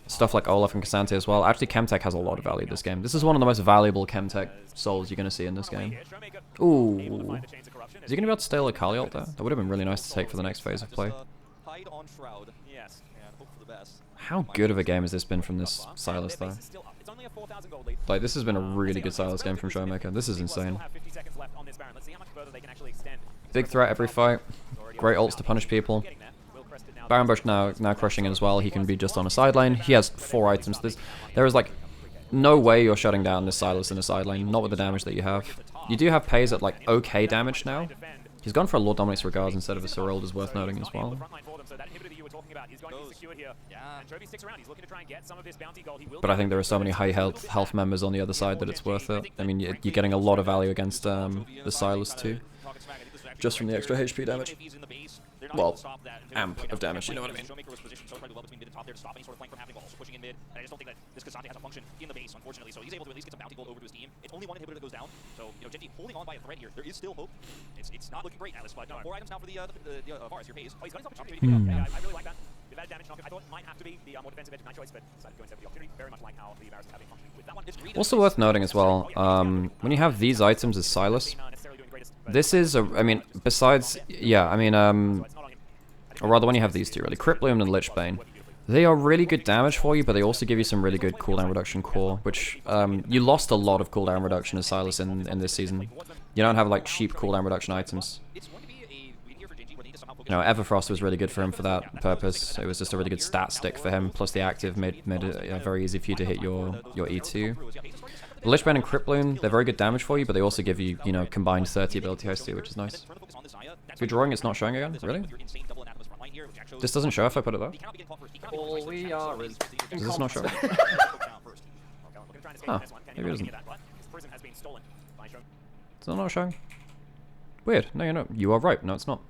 stuff like Olaf and Cassante as well, actually Chemtech has a lot of value this game. This is one of the most valuable Chemtech souls you're gonna see in this game. Ooh. Is he gonna be able to steal Akali ult there? That would have been really nice to take for the next phase of play. How good of a game has this been from this Silas though? Like, this has been a really good Silas game from Showmaker. This is insane. Big threat every fight. Great ults to punish people. Baron Bush now crushing in as well. He can be just on a side lane. He has 4 items. There is like no way you're shutting down this Silas in a side lane, not with the damage that you have. You do have Paze at like okay damage now. He's gone for a Lord Dominates Regards instead of a Cyril, is worth noting as well. But I think there are so many high health members on the other side that it's worth it. I mean, you're getting a lot of value against the Silas too, just from the extra HP damage. well, amp of damage, you know what I mean?
Showmaker was positioned so incredibly well between mid and top there to stop any sort of flank from happening, but also pushing in mid. And I just don't think that this Cassante has a function in the base, unfortunately. So he's able to at least get some bounty gold over to his team. It's only one inhibitor that goes down. So, you know, Genji holding on by a thread here. There is still hope. It's not looking great, Atlas, but 4 items now for the Varus, your phase.
Oh, he's got his opportunity to pick up. I really like that. The bad damage knock. I thought it might have to be the more defensive edge of my choice, but decided to go instead with the opportunity. Very much like how the Varus is having functioning with that one.
Also worth noting as well, when you have these items as Silas, this is a, I mean, besides, yeah, I mean, or rather when you have these two really, Crypt Bloom and Lich Bane, they are really good damage for you, but they also give you some really good cooldown reduction core, which, you lost a lot of cooldown reduction as Silas in this season. You don't have, like, cheap cooldown reduction items. You know, Everfrost was really good for him for that purpose. It was just a really good stat stick for him, plus the active made it very easy for you to hit your E2. The Lich Bane and Crypt Bloom, they're very good damage for you, but they also give you, you know, combined 30 ability host too, which is nice. If you're drawing, it's not showing again? Really? This doesn't show if I put it there?
All we are is
Does this not show? Huh, maybe it doesn't. Is that not showing? Weird. No, you're not. You are right. No, it's not.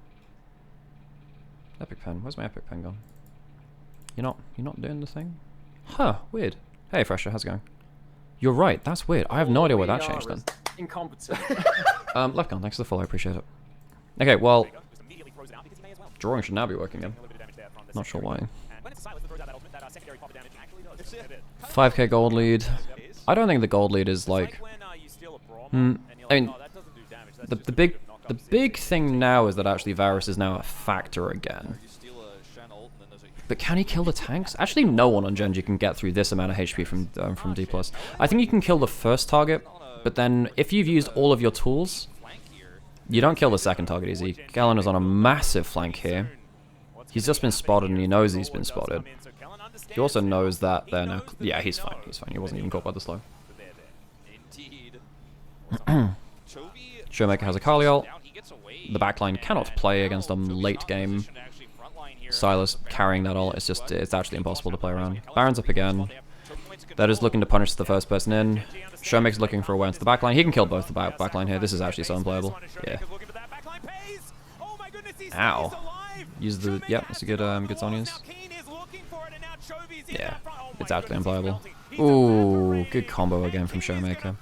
Epic Pen. Where's my Epic Pen gone? You're not doing the thing? Huh, weird. Hey, Fresher, how's it going? You're right, that's weird. I have no idea why that changed then.
Incompetent.
Left gun, thanks for the follow, I appreciate it. Okay, well, drawing should now be working again. Not sure why. 5k gold lead. I don't think the gold lead is like... I mean, the big thing now is that actually Varus is now a factor again. But can he kill the tanks? Actually, no one on Genji can get through this amount of HP from Dplus. I think you can kill the first target, but then if you've used all of your tools, you don't kill the second target easy. Galen is on a massive flank here. He's just been spotted and he knows he's been spotted. He also knows that they're now... Yeah, he's fine. He's fine. He wasn't even caught by the slow. Showmaker has a Kali ult. The backline cannot play against them late game. Silas carrying that ult, it's actually impossible to play around. Baron's up again. That is looking to punish the first person in. Showmaker's looking for a way into the backline. He can kill both the backline here. This is actually so unplayable. Yeah. Ow. Use the... Yep, it's a good Zonians. Yeah, it's actually unplayable. Ooh, good combo again from Showmaker.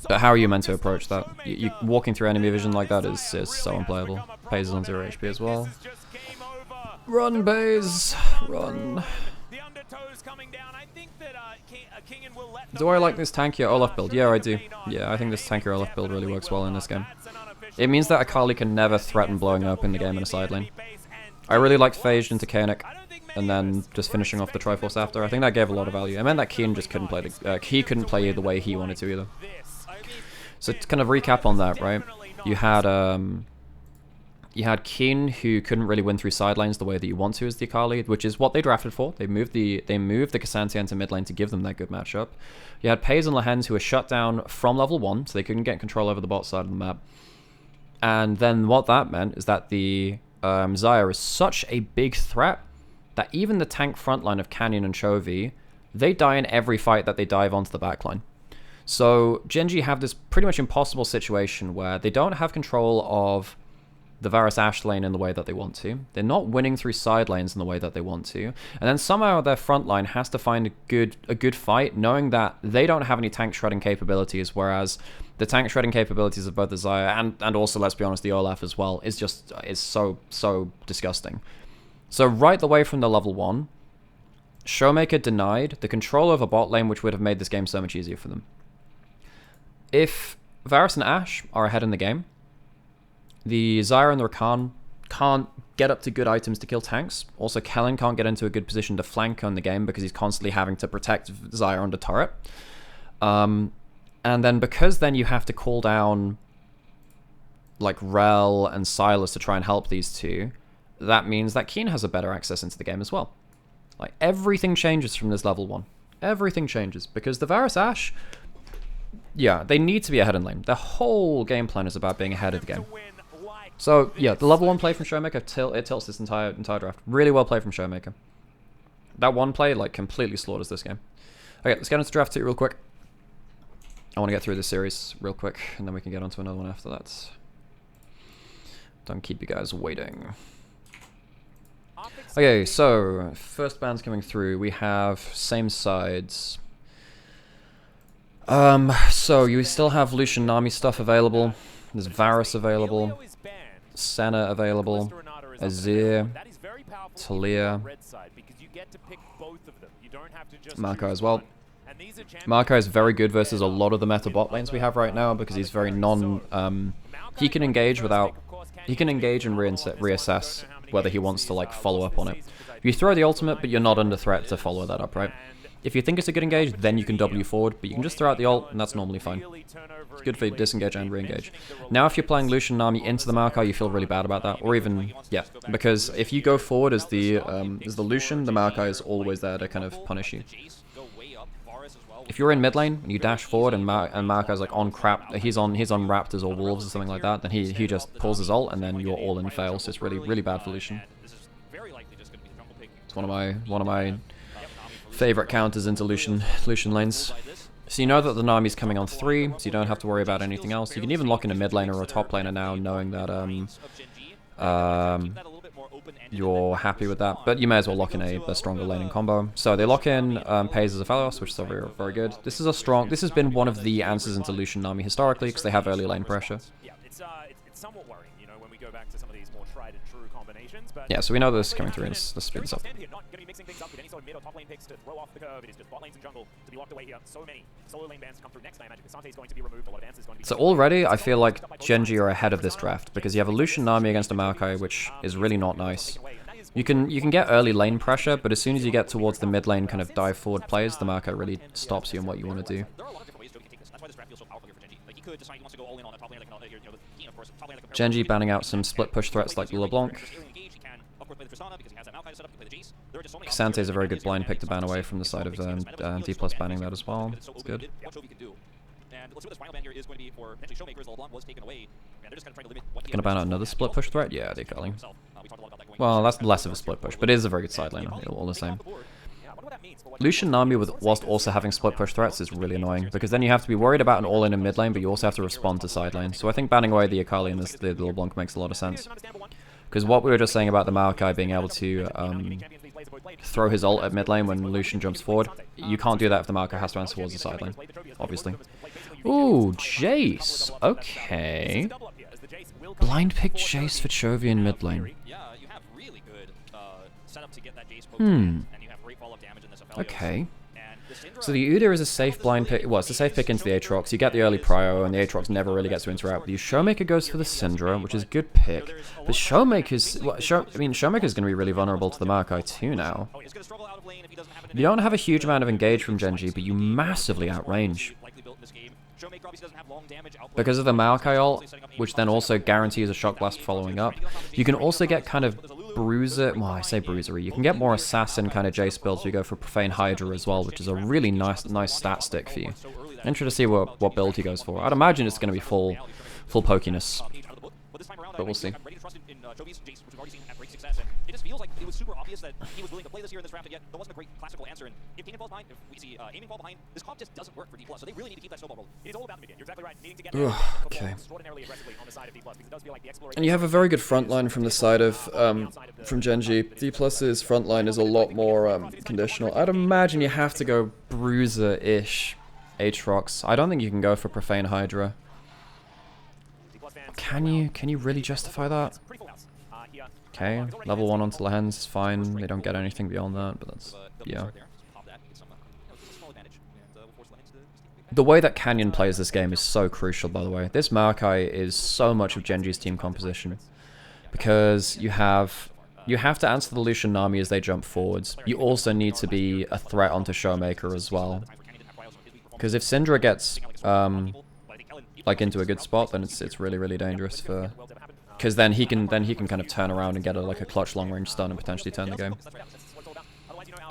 But how are you meant to approach that? You walking through enemy vision like that is so unplayable. Baze is on 0 HP as well. Run, Baze! Run. Do I like this tankier Olaf build? Yeah, I do. Yeah, I think this tankier Olaf build really works well in this game. It means that Akali can never threaten blowing up in the game in a side lane. I really liked Phased into Kaenic, and then just finishing off the Triforce after. I think that gave a lot of value. It meant that Keen just couldn't play he couldn't play the way he wanted to either. So to kind of recap on that, right? You had Keen, who couldn't really win through side lanes the way that you want to as the Akali, which is what they drafted for. They moved the Cassante into mid lane to give them that good matchup. You had Pays and Lehens, who were shut down from level 1, so they couldn't get control over the bot side of the map. And then what that meant is that the Xayah is such a big threat that even the tank frontline of Canyon and Chovy, they die in every fight that they dive onto the backline. So Genji have this pretty much impossible situation where they don't have control of the Varus Ashe lane in the way that they want to. They're not winning through side lanes in the way that they want to. And then somehow their front line has to find a good fight, knowing that they don't have any tank shredding capabilities, whereas the tank shredding capabilities of both the Xayah and also, let's be honest, the Olaf as well is so disgusting. So right the way from the level 1, Showmaker denied the control of a bot lane, which would have made this game so much easier for them. If Varus and Ashe are ahead in the game, the Xayah and the Rakan can't get up to good items to kill tanks. Also, Kellen can't get into a good position to flank on the game because he's constantly having to protect Xayah under turret. And then because then you have to call down like Rel and Silas to try and help these two, that means that Keen has a better access into the game as well. Like, everything changes from this level 1. Everything changes because the Varus Ashe... Yeah, they need to be ahead in lane. Their whole game plan is about being ahead of the game. So, yeah, the level 1 play from Showmaker, it tilts this entire draft. Really well played from Showmaker. That one play, like, completely slaughters this game. Okay, let's get into draft 2 real quick. I want to get through this series real quick, and then we can get onto another one after that. Don't keep you guys waiting. Okay, so first band's coming through. We have same sides. So you still have Lucian Nami stuff available. There's Varus available, Senna available, Azir, Talia, Marco as well. Marco is very good versus a lot of the meta bot lanes we have right now because he's very he can engage without... He can engage and reassess whether he wants to, like, follow up on it. You throw the ultimate, but you're not under threat to follow that up, right? If you think it's a good engage, then you can W forward, but you can just throw out the ult, and that's normally fine. It's good for disengage and re-engage. Now if you're playing Lucian Nami into the Maokai, you feel really bad about that, or even, yeah, because if you go forward as the Lucian, the Maokai is always there to kind of punish you. If you're in mid lane and you dash forward and Maokai's like on crap, he's on Raptors or Wolves or something like that, then he just pulls his ult and then your all-in fails. So it's really bad for Lucian. It's one of my favorite counters into Lucian lanes. So you know that the Nami's coming on 3, so you don't have to worry about anything else. You can even lock in a mid laner or a top laner now, knowing that you're happy with that. But you may as well lock in a stronger laning combo. So they lock in Pays as a Phalos, which is very, very good. This has been one of the answers into Lucian Nami historically, because they have early lane pressure.
It's somewhat worrying, you know, when we go back to some of these more tried and true combinations. But
yeah, so we know this is coming through, and let's speed this up. So already, I feel like GENG are ahead of this draft, because you have a Lucian Nami against a Maokai, which is really not nice. You can get early lane pressure, but as soon as you get towards the mid lane kind of dive forward plays, the Maokai really stops you in what you want to do. GENG banning out some split push threats like LeBlanc. K'Sante is a very good blind pick to ban away from the side of Dplus banning that as well. It's good. Gonna ban out another split push threat? Yeah, they're calling. Well, that's less of a split push, but it is a very good side laner, all the same. Lucian Nami whilst also having split push threats is really annoying, because then you have to be worried about an all-in in mid lane, but you also have to respond to side lane. So I think banning away the Akali and the LeBlanc makes a lot of sense. Because what we were just saying about the Maokai being able to throw his ult at mid lane when Lucian jumps forward, you can't do that if the Maokai has to answer towards the side lane, obviously. Ooh, Jace. Okay. Blind pick Jace for Chovy in mid lane. Okay. So the Udyr is a safe blind pick. Well, it's a safe pick into the Aatrox. You get the early prio, and the Aatrox never really gets to interact with you. Showmaker goes for the Syndra, which is a good pick. But Showmaker's... Well, Showmaker's going to be really vulnerable to the Maokai too now. You don't have a huge amount of engage from GENG, but you massively outrange. Because of the Maokai ult, which then also guarantees a Shock Blast following up, you can also get kind of Bruiser... Well, I say Bruisery. You can get more Assassin kind of Jace builds. You go for Profane Hydra as well, which is a really nice stat stick for you. Interested to see what build he goes for. I'd imagine it's going to be full pokiness. But we'll see.
It just feels like it was super obvious that he was willing to play this here in this draft, and yet there wasn't a great classical answer. And if Gaming falls behind, if we see aiming fall behind, this comp just doesn't work for Dplus, so they really need to keep that snowball rolling. It is all about the mid-game. You're exactly right. Needing to get there
okay.
extraordinarily aggressively on the side of Dplus, because it does feel like the exploration...
And you have a very good front line from the side of, from GENG. Dplus's front line is a lot more conditional. I'd imagine you have to go Bruiser-ish Aatrox. I don't think you can go for Profane Hydra. Can you really justify that? Okay, level 1 onto Lehens is fine. They don't get anything beyond that, but that's... yeah. The way that Canyon plays this game is so crucial, by the way. This Maokai is so much of GENG's team composition. Because you have to answer the Lucian Nami as they jump forwards. You also need to be a threat onto Showmaker as well. Because if Syndra gets like into a good spot, then it's really dangerous for... Because then he can kind of turn around and get like a clutch long range stun and potentially turn the game.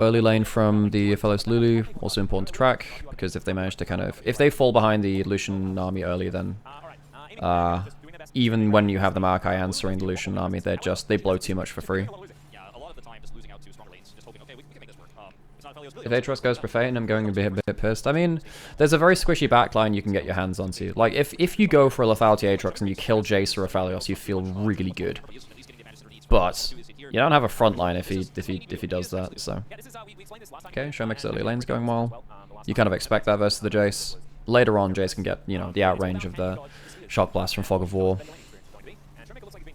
Early lane from the Phalos Lulu, also important to track, because if they manage to if they fall behind the Lucian Nami early, then even when you have the Maokai answering the Lucian Nami, they blow too much for free. If Aatrox goes Profane, I'm going to be a bit pissed. I mean, there's a very squishy backline you can get your hands onto. Like, if you go for a Lethality Aatrox and you kill Jace or Aphelios, you feel really good. But you don't have a front line if he does that, so. Okay, Showmaker's early lane's going well. You kind of expect that versus the Jace. Later on, Jace can get, you know, the outrange of the Shock Blast from Fog of War.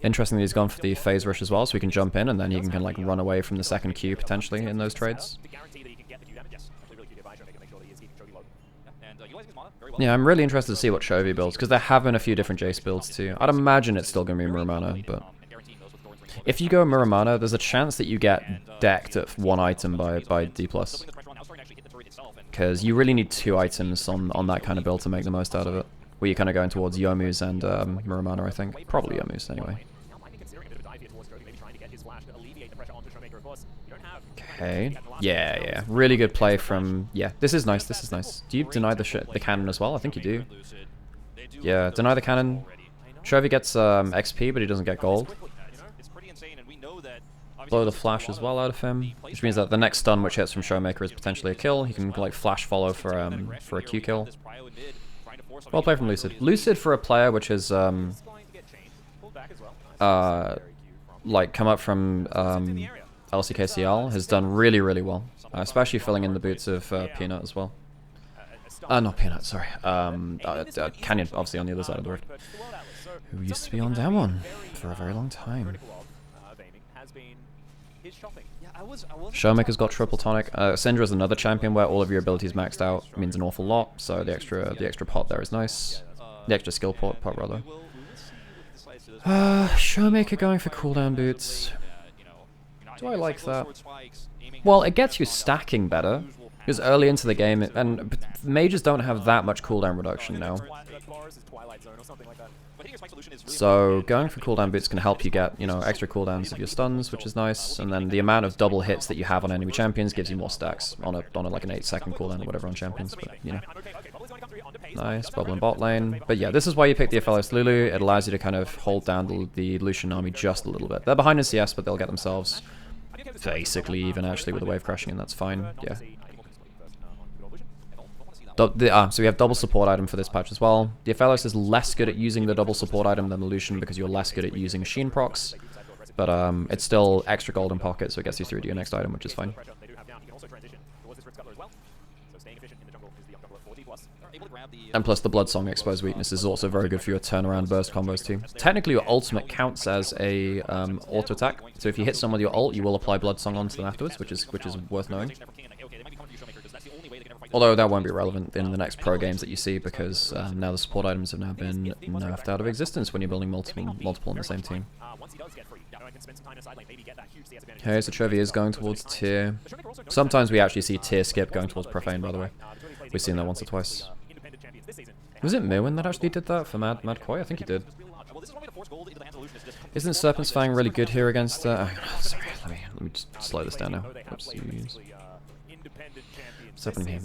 Interestingly, he's gone for the Phase Rush as well, so he can jump in and then he can kind of like run away from the second Q potentially in those trades. Yeah, I'm really interested to see what Chovy builds, because there have been a few different Jace builds too. I'd imagine it's still going to be Muramana, but if you go Muramana, there's a chance that you get decked at one item by Dplus. Because you really need 2 items on that kind of build to make the most out of it. Where you're kind of going towards Yomu's and Muramana, I think. Probably Yomu's, anyway. Okay. Yeah. Really good play from... Yeah, this is nice, this is nice. Do you deny the cannon as well? I think you do. Yeah, deny the cannon. Chovy gets XP, but he doesn't get gold. Blow the flash as well out of him, which means that the next stun which hits from Showmaker is potentially a kill. He can like flash follow for a Q kill. Well played from Lucid. Lucid for a player which is like come up from LCK has done really well, especially filling in the boots of Peanut as well. Not Peanut, sorry. Canyon, obviously on the other side of the rift, who used to be on Damwon for a very long time. Showmaker's got triple tonic. Syndra's another champion where all of your abilities maxed out means an awful lot, so the extra pot there is nice. The extra skill pot rather. Showmaker going for cooldown boots. Do I like that? Well, it gets you stacking better, because early into the game, and mages don't have that much cooldown reduction now. So going for cooldown boots can help you get, you know, extra cooldowns of your stuns, which is nice, and then the amount of double hits that you have on enemy champions gives you more stacks on a like an 8-second cooldown or whatever on champions, but you know. Nice, bubble in bot lane. But yeah, this is why you pick the Aphelios Lulu. It allows you to kind of hold down the Lucian army just a little bit. They're behind in CS, but they'll get themselves basically even actually with the wave crashing, and that's fine. Yeah. So we have double support item for this patch as well. The Aphelios is less good at using the double support item than the Lucian because you're less good at using Sheen procs. But it's still extra gold in pocket, so it gets you through to your next item, which is fine. And plus the Blood Song exposed weakness is also very good for your turnaround burst combos too. Technically your ultimate counts as a auto attack, so if you hit someone with your ult, you will apply Blood Song onto them afterwards, which is worth knowing. Although that won't be relevant in the next pro games that you see, because now the support items have now been nerfed out of existence when you're building multiple on the same team. Okay, so Chovy is going towards tier. Sometimes we actually see tier skip going towards Profane, by the way. We've seen that once or twice. Was it Mirwin that actually did that for Mad Koi? I think he did. Isn't Serpent's Fang really good here against... sorry, let me just slow this down now. Oops,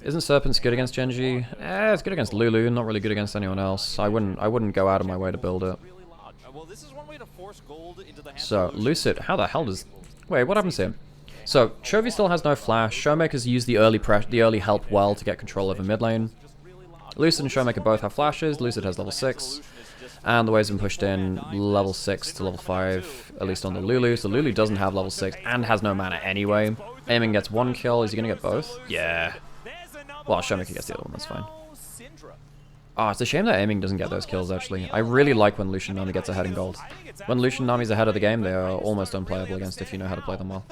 Isn't Serpent's good against Genji? It's good against Lulu, not really good against anyone else. I wouldn't go out of my way to build it. So, Lucid, how the hell does... Wait, what happens here? So, Chovy still has no flash. Showmaker's used the early help well to get control over mid lane. Lucid and Showmaker both have flashes. Lucid has level 6. And the wave's been pushed in level 6 to level 5, at least on the Lulu. So Lulu doesn't have level 6 and has no mana anyway. Aiming gets 1 kill. Is he going to get both? Yeah. Well, Showmaker gets the other one, that's fine. Oh, it's a shame that Aiming doesn't get those kills, actually. I really like when Lucian Nami gets ahead in gold. When Lucian Nami's ahead of the game, they are almost unplayable against if you know how to play them well.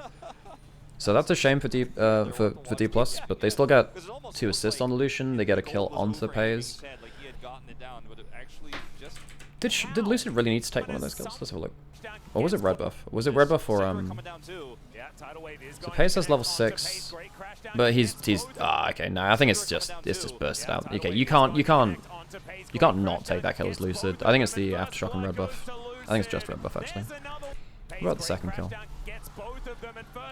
So that's a shame for Dplus, but they still get 2 assists on the Lucian. They get a kill onto Pays. Did Lucid really need to take one of those kills? Let's have a look. Or was it red buff? Was it red buff or So Pace has level 6, but he's okay. No, I think it's just bursted out. Okay, you can't not take that kill as Lucid. I think it's the aftershock and red buff. I think it's just red buff actually. What about the second kill?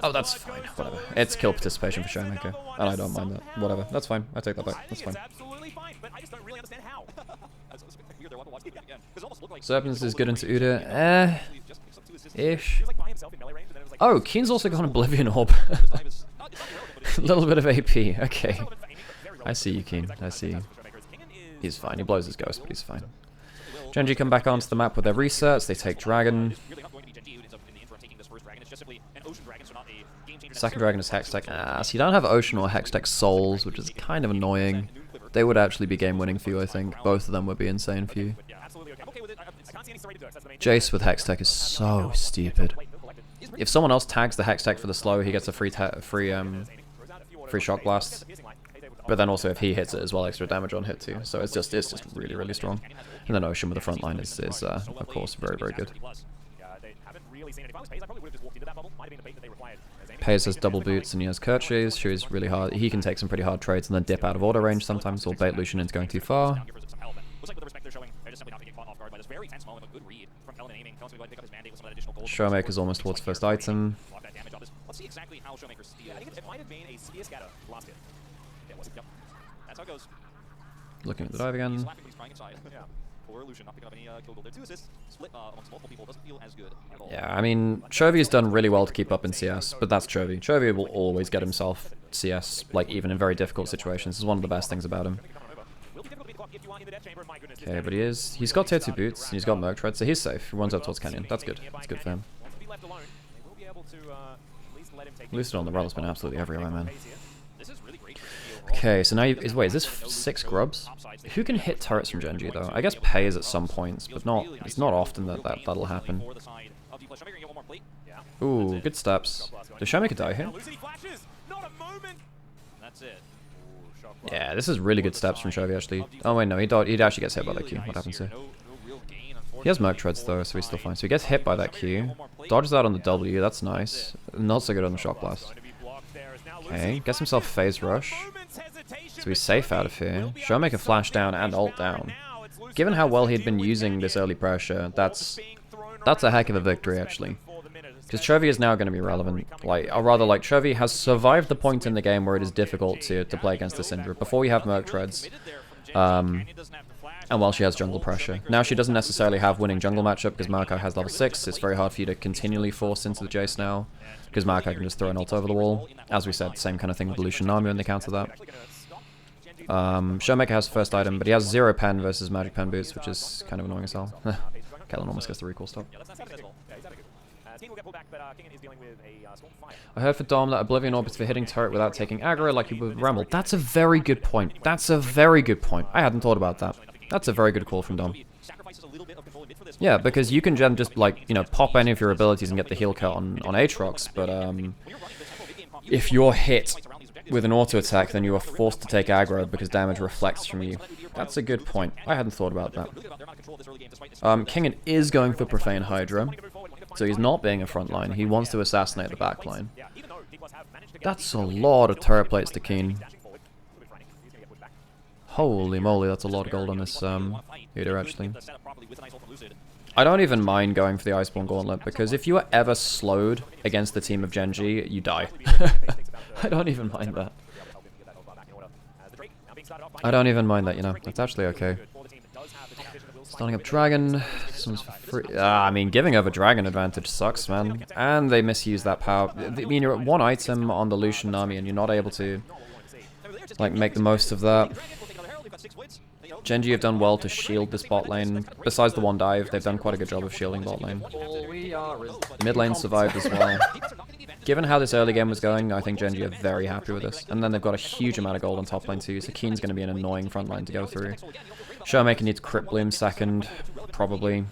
Oh, that's fine. Whatever. It's kill participation for Showmaker, and I don't mind that. Whatever. That's fine. I take that back. That's fine. Serpents is good into Uda. Ish. Oh, Keen's also got an Oblivion Orb. A little bit of AP, okay. I see you, Keen. I see you. He's fine. He blows his ghost, but he's fine. GENG come back onto the map with their resets. They take Dragon. Second Dragon is Hextech. Ah, so you don't have Ocean or Hextech Souls, which is kind of annoying. They would actually be game-winning for you, I think. Both of them would be insane for you. Jace with Hextech is so stupid. If someone else tags the Hextech for the slow, he gets a free Shock Blast. But then also if he hits it as well, extra damage on hit too. So it's just really, really strong. And then Ocean with the front line is of course, very, very good. Pays has double boots and he has Kirches, who is really hard. He can take some pretty hard trades and then dip out of auto range sometimes, or bait Lucian into going too far. Showmaker's almost towards first item.
Let's see exactly how Showmaker steals. I think it might have been a spear scatter last hit. It was. Yep. That's how it goes.
Looking at the dive again. Yeah, I mean, Chovy has done really well to keep up in CS, but that's Chovy. Chovy will always get himself CS, like even in very difficult situations. This is one of the best things about him. Okay, but he's got tier 2 boots, and he's got Merc Tread, so he's safe. He runs up towards Canyon. That's good. That's good for him. Lucid on the run has been absolutely everywhere, man. Okay, so now wait, is this 6 grubs? Who can hit turrets from GENG though? I guess Pays at some points, but it's not often that'll happen. Ooh, good steps. Does Showmaker die here? Yeah, this is really good steps from Chovy actually. Oh wait, no, he actually gets hit by that Q. What happens here? He has Merc Treads though, so he's still fine. So he gets hit by that Q. Dodges out on the W, that's nice. Not so good on the Shock Blast. Okay, gets himself Phase Rush. So he's safe out of here. Showmaker flash down and ult down. Given how well he'd been using this early pressure, that's a heck of a victory actually. Because Chovy is now going to be relevant. Or rather, Chovy has survived the point in the game where it is difficult to play against the Syndra. Before you have Merc Treads. And while she has jungle pressure. Now she doesn't necessarily have winning jungle matchup because Maokai has level 6. It's very hard for you to continually force into the Jace now. Because Maokai can just throw an ult over the wall. As we said, same kind of thing with Lucian Nami when they counter that. Showmaker has first item, but he has 0 pen versus magic pen boots, which is kind of annoying as hell. Kellen almost gets the recall stop. I heard for Dom that Oblivion orbits for hitting turret without taking aggro like you would with Ramble. That's a very good point. That's a very good point. I hadn't thought about that. That's a very good call from Dom. Yeah, because you can just pop any of your abilities and get the heal cut on Aatrox, but if you're hit with an auto attack, then you are forced to take aggro because damage reflects from you. That's a good point. I hadn't thought about that. Kingen is going for Profane Hydra, so he's not being a front line. He wants to assassinate the back line. That's a lot of turret plates to Keen. Holy moly, that's a lot of gold on this Udyr actually. I don't even mind going for the Iceborne Gauntlet, because if you are ever slowed against the team of GENG, you die. I don't even mind that. I don't even mind that, you know. That's actually okay. Starting up Dragon. This one's for free. I mean, giving over Dragon advantage sucks, man. And they misuse that power. I mean, you're at 1 item on the Lucian Nami, and you're not able to, make the most of that. GENG have done well to shield this bot lane. Besides the 1 dive, they've done quite a good job of shielding bot lane. Mid lane survived as well. Given how this early game was going, I think GENG are very happy with this. And then they've got a huge amount of gold on top lane too, so Keen's going to be an annoying front line to go through. Showmaker needs Crypt Bloom second, probably.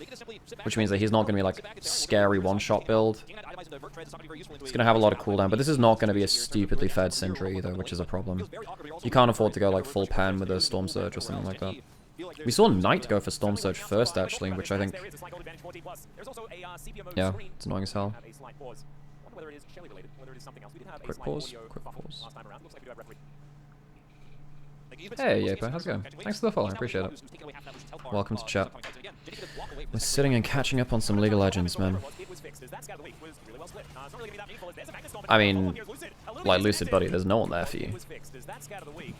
Which means that he's not going to be scary one-shot build. He's going to have a lot of cooldown, but this is not going to be a stupidly fed Syndra either, which is a problem. You can't afford to go full pan with a Storm Surge or something like that. We saw Knight go for Storm Surge first actually, which I think... Yeah, it's annoying as hell. Quick pause, quick pause. Hey Yepa, how's it going? Thanks for the follow, I appreciate it. Welcome to chat. We're sitting and catching up on some League of Legends, man. I mean, Lucid buddy, there's no one there for you.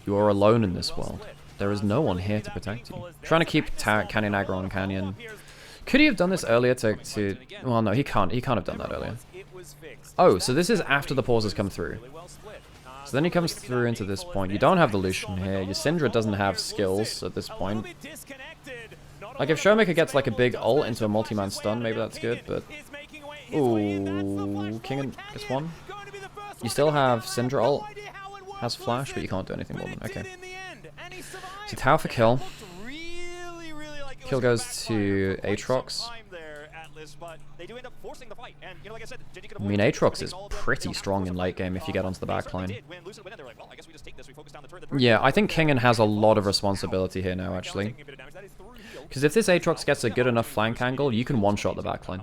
You are alone in this world. There is no one here to protect you. Trying to keep Canyon aggro on Canyon. Could he have done this earlier to... Well, no, he can't. He can't have done that earlier. Oh, so this is after the pauses come through. So then he comes through into this point. You don't have the Lucian here. Your Syndra doesn't have skills at this point. Like, if Showmaker gets, like, a big ult into a multi-man stun, maybe that's good, but... Ooh, King gets one. You still have Syndra ult. Has flash, but you can't do anything more than... Okay. So Tau for kill. Kill goes to Aatrox. I mean, Aatrox is pretty strong in late game if you get onto the backline. Yeah, I think Kingen has a lot of responsibility here now, actually. Because if this Aatrox gets a good enough flank angle, you can one-shot the backline.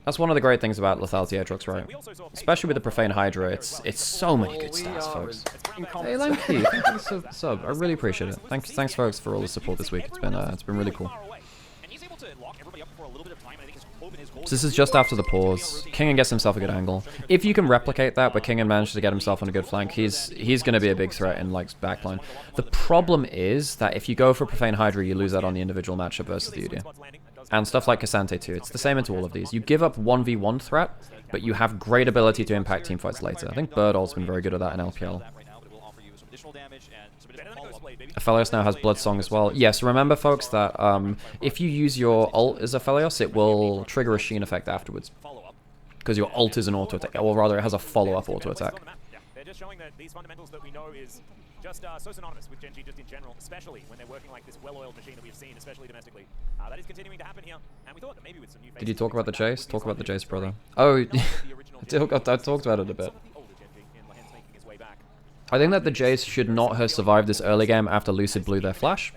That's one of the great things about Lethality Aatrox, right? Especially with the Profane Hydra, it's so many good stats, folks. Hey, Lanky, thanks for the sub. I really appreciate it. Thanks, folks, for all the support this week. It's been really cool. So this is just after the pause. Kingen gets himself a good angle. If you can replicate that, but Kingen manages to get himself on a good flank, he's going to be a big threat in like backline. The problem is that if you go for Profane Hydra, you lose out on the individual matchup versus the Udyr. And stuff like Cassante too. It's the same into all of these. You give up 1v1 threat, but you have great ability to impact teamfights later. I think Birdall's been very good at that in LPL. Aphelios now has Bloodsong as well. Yes, remember folks that if you use your ult as Aphelios, it will trigger a Sheen effect afterwards. Because your ult is an auto attack, or rather it has a follow-up auto attack.
They're just showing that these fundamentals that we know is just so synonymous with GenG just in general, especially when they're working like this well-oiled machine that we've seen, especially domestically. That is continuing to happen here, and we thought that maybe with some new faces...
Did you talk about the Jace? Talk about the Jace, brother. Oh, I talked about it a bit. I think that the Jace should not have survived this early game after Lucid blew their flash.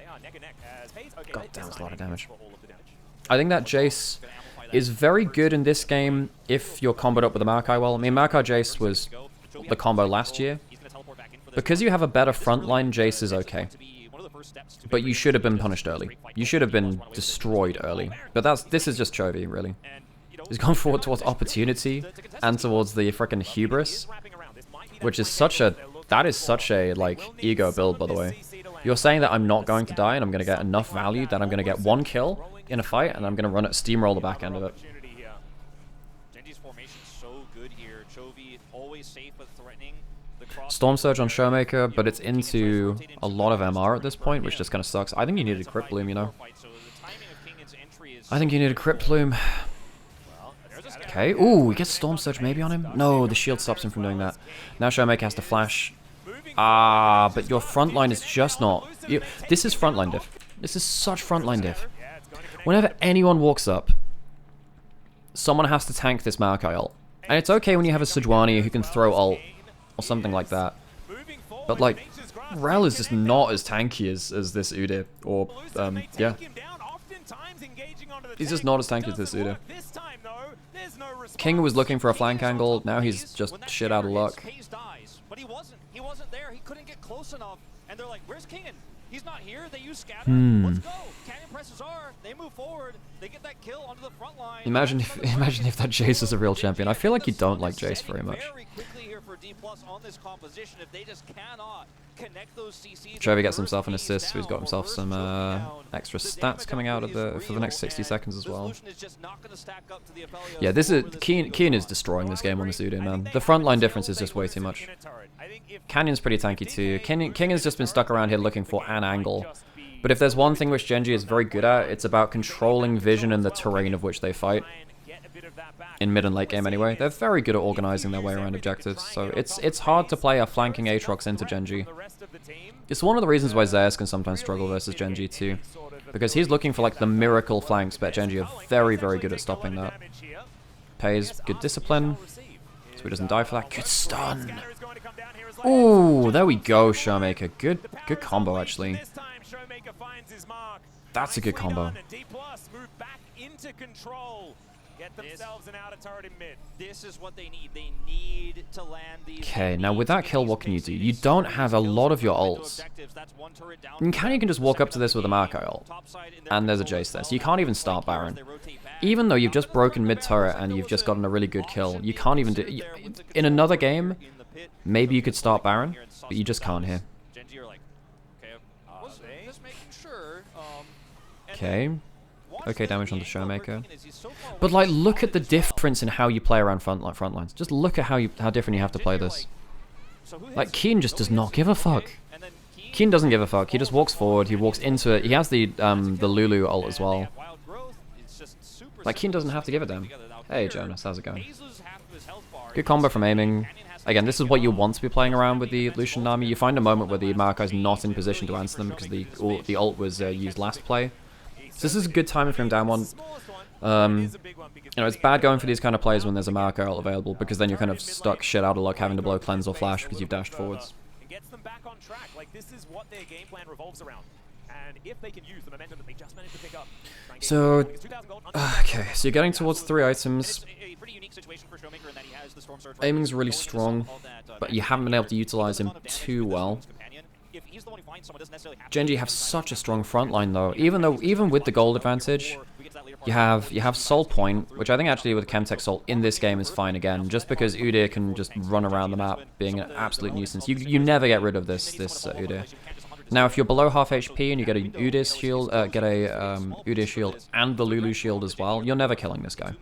God damn, that's a lot of damage. I think that Jace is very good in this game if you're comboed up with a Maokai well. I mean, Maokai Jace was the combo last year. Because you have a better frontline, Jace is okay. But you should have been punished early. You should have been destroyed early. But this is just Chovy, really. He's gone forward towards opportunity and towards the frickin' hubris, which is such a... That is such a, like, ego build, by the way. You're saying that I'm not going to die and I'm going to get enough value that I'm going to get one kill in a fight and I'm going to run it, steamroll the back end of it. Storm Surge on Showmaker, but it's into a lot of MR at this point, which just kind of sucks. I think you need a Crypt Bloom, you know. I think you need a Crypt Bloom. Okay, ooh, he gets Storm Surge maybe on him? No, the shield stops him from doing that. Now Showmaker has to flash. Ah, but your frontline is just not... This is frontline diff. This is such frontline diff. Whenever anyone walks up, someone has to tank this Maokai ult. And it's okay when you have a Sejuani who can throw ult, or something like that. But like, Rel is just not as tanky as this Udyr, or, yeah. He's just not as tanky as this Udyr. King was looking for a flank angle, now he's just shit out of luck.
But he wasn't there, he couldn't get close enough, and they're like, where's Kingen? He's not here, they use scatter, let's go. Cannon presses R, they move forward, they get that kill onto the front line.
Imagine if that Jace is a real champion. I feel like you don't like Jace very much. Chovy gets himself an assist, so he's got himself some extra stats coming out of for the next 60 seconds as well. Yeah, this is Keen is destroying this game on this Udyr, man. The frontline difference is just way too much. Canyon's pretty tanky too. King has just been stuck around here looking for an angle. But if there's one thing which GenG is very good at, it's about controlling vision and the terrain of which they fight. In mid and late game anyway. They're very good at organizing their way around objectives, so it's hard to play a flanking Aatrox into GenG. It's one of the reasons why Zeus can sometimes struggle versus GenG too. Because he's looking for like the miracle flanks, but GenG are very, very good at stopping that. Pays good discipline, so he doesn't die for that. Good stun! Ooh, there we go, Showmaker. Good combo, actually. That's a good combo.
This is what they need. They need to land these.
Okay, now with that kill, what can you do? You don't have a lot of your ults. And you can just walk up to this with a Maokai ult. And there's a Jace there, so you can't even start Baron. Even though you've just broken mid-turret and you've just gotten a really good kill, you can't even do... In another game, maybe you could start Baron, but you just can't here. Okay. Okay damage on the Showmaker. But like, look at the difference in how you play around front lines. Just look at how different you have to play this. Like, Keen just does not give a fuck. Keen doesn't give a fuck. He just walks forward. He walks into it. He has the Lulu ult as well. Like, Keen doesn't have to give a damn. Hey Jonas, how's it going? Good combo from aiming. Again, this is what you want to be playing around with the Lucian Nami. You find a moment where the Maokai's not in position to answer them because the ult was used last play. So this is a good timing for him down one. You know, it's bad going for these kind of plays when there's a Maokai ult available, because then you're kind of stuck shit out of luck having to blow cleanse or flash because you've dashed forwards.
It gets them back on track. Like, this is what their game plan revolves around. And if they can use the momentum that they just managed to pick up.
So, okay, so you're getting towards 3 items. Aiming's really strong, but you haven't been able to utilize him too well. GENG have such a strong front line though. Even with the gold advantage, you have Soul Point, which I think actually with Chemtech Soul in this game is fine again, just because Udyr can just run around the map being an absolute nuisance. You never get rid of this Udyr. Now if you're below half HP and you get a Udyr shield, Udyr shield and the Lulu shield as well, you're never killing this guy.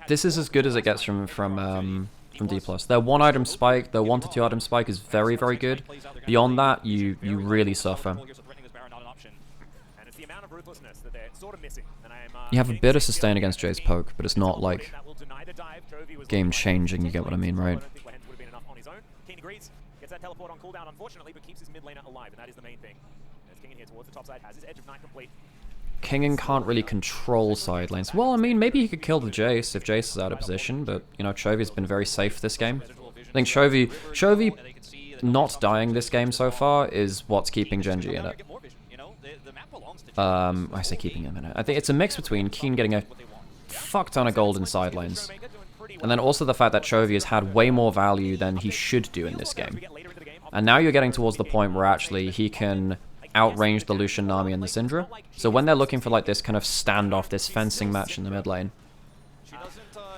This is as good as it gets from Dplus. Their 1 item spike, their 1 to 2 item spike is very, very good. Beyond that, you really suffer. You have a bit of sustain against Jay's poke, but it's not like game changing, you get what I mean, right?
Gets that teleport on cooldown, unfortunately, but keeps his mid laner alive, and that is the main thing. As King in here towards the top side has his Edge of Night complete.
Kingen can't really control side lanes. Well, I mean, maybe he could kill the Jace if Jace is out of position, but, you know, Chovy's been very safe this game. I think Chovy not dying this game so far is what's keeping GENG in it. I say keeping him in it. I think it's a mix between Keen getting a fuck ton of gold in side lanes, and then also the fact that Chovy has had way more value than he should do in this game. And now you're getting towards the point where actually he can outrange the Lucian Nami and the Syndra. So when they're looking for like this kind of standoff, this fencing match in the mid lane,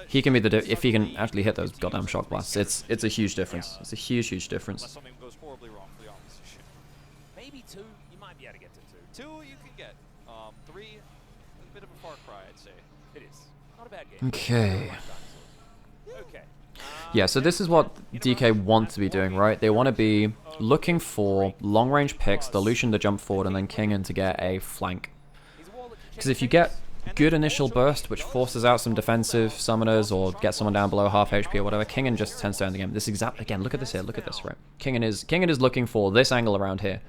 he can be the if he can actually hit those goddamn shock blasts. It's a huge difference. It's a huge difference.
Maybe 2, you might be able to get to 2. 2 you can get. 3, a bit of a far cry, I'd say. It is not a bad game.
Okay. Yeah, so this is what DK want to be doing, right? They want to be looking for long-range picks, the Lucian to jump forward, and then Kingen to get a flank. Because if you get good initial burst, which forces out some defensive summoners or get someone down below half HP or whatever, Kingen just tends to end the game. This exact again, look at this here, look at this, right? Kingen is looking for this angle around here.